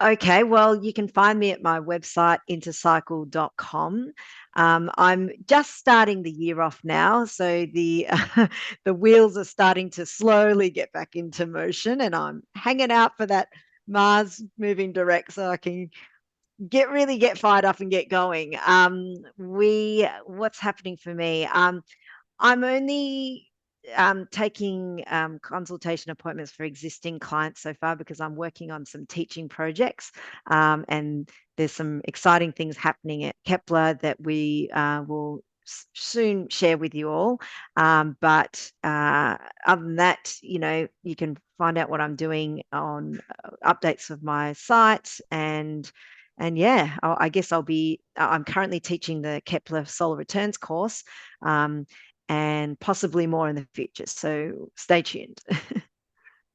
Okay, well, you can find me at my website, intercycle.com. I'm just starting the year off now, so the the wheels are starting to slowly get back into motion, and I'm hanging out for that Mars moving direct so I can get fired up and get going. What's happening for me? I'm only taking consultation appointments for existing clients so far, because I'm working on some teaching projects, and there's some exciting things happening at Kepler that we will soon share with you all. But other than that, you can find out what I'm doing on updates of my site, and yeah, I guess I'm currently teaching the Kepler Solar Returns course, and possibly more in the future. So stay tuned.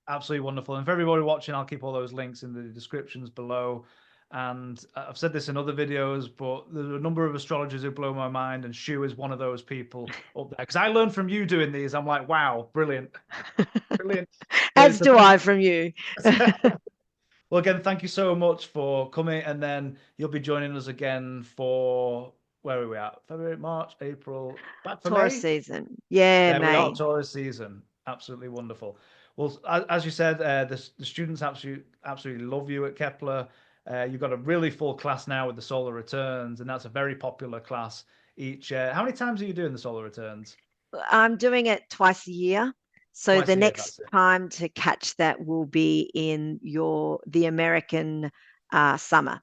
Absolutely wonderful. And for everybody watching, I'll keep all those links in the descriptions below. And I've said this in other videos, but there's a number of astrologers who blow my mind, and Shu is one of those people up there. Because I learned from you doing these. I'm like, wow, brilliant, brilliant. As do I from you. Well, again, thank you so much for coming. And then you'll be joining us again for, where are we at? February, March, April, back for Taurus May? season. Yeah, There we are, May. Taurus season. Absolutely wonderful. Well, as you said, the students absolutely love you at Kepler. You've got a really full class now with the solar returns, and that's a very popular class each. How many times are you doing the solar returns? I'm doing it twice a year. So Twice the a year, next that's it. time to catch that will be in the American summer.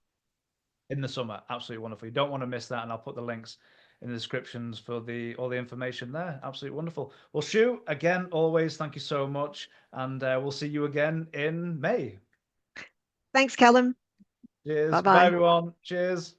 In the summer. Absolutely wonderful. You don't want to miss that, and I'll put the links in the descriptions for all the information there. Absolutely wonderful. Well, Shu, again, always thank you so much, and we'll see you again in May. Thanks, Callum. Cheers. Bye Goodbye, bye. everyone. Cheers.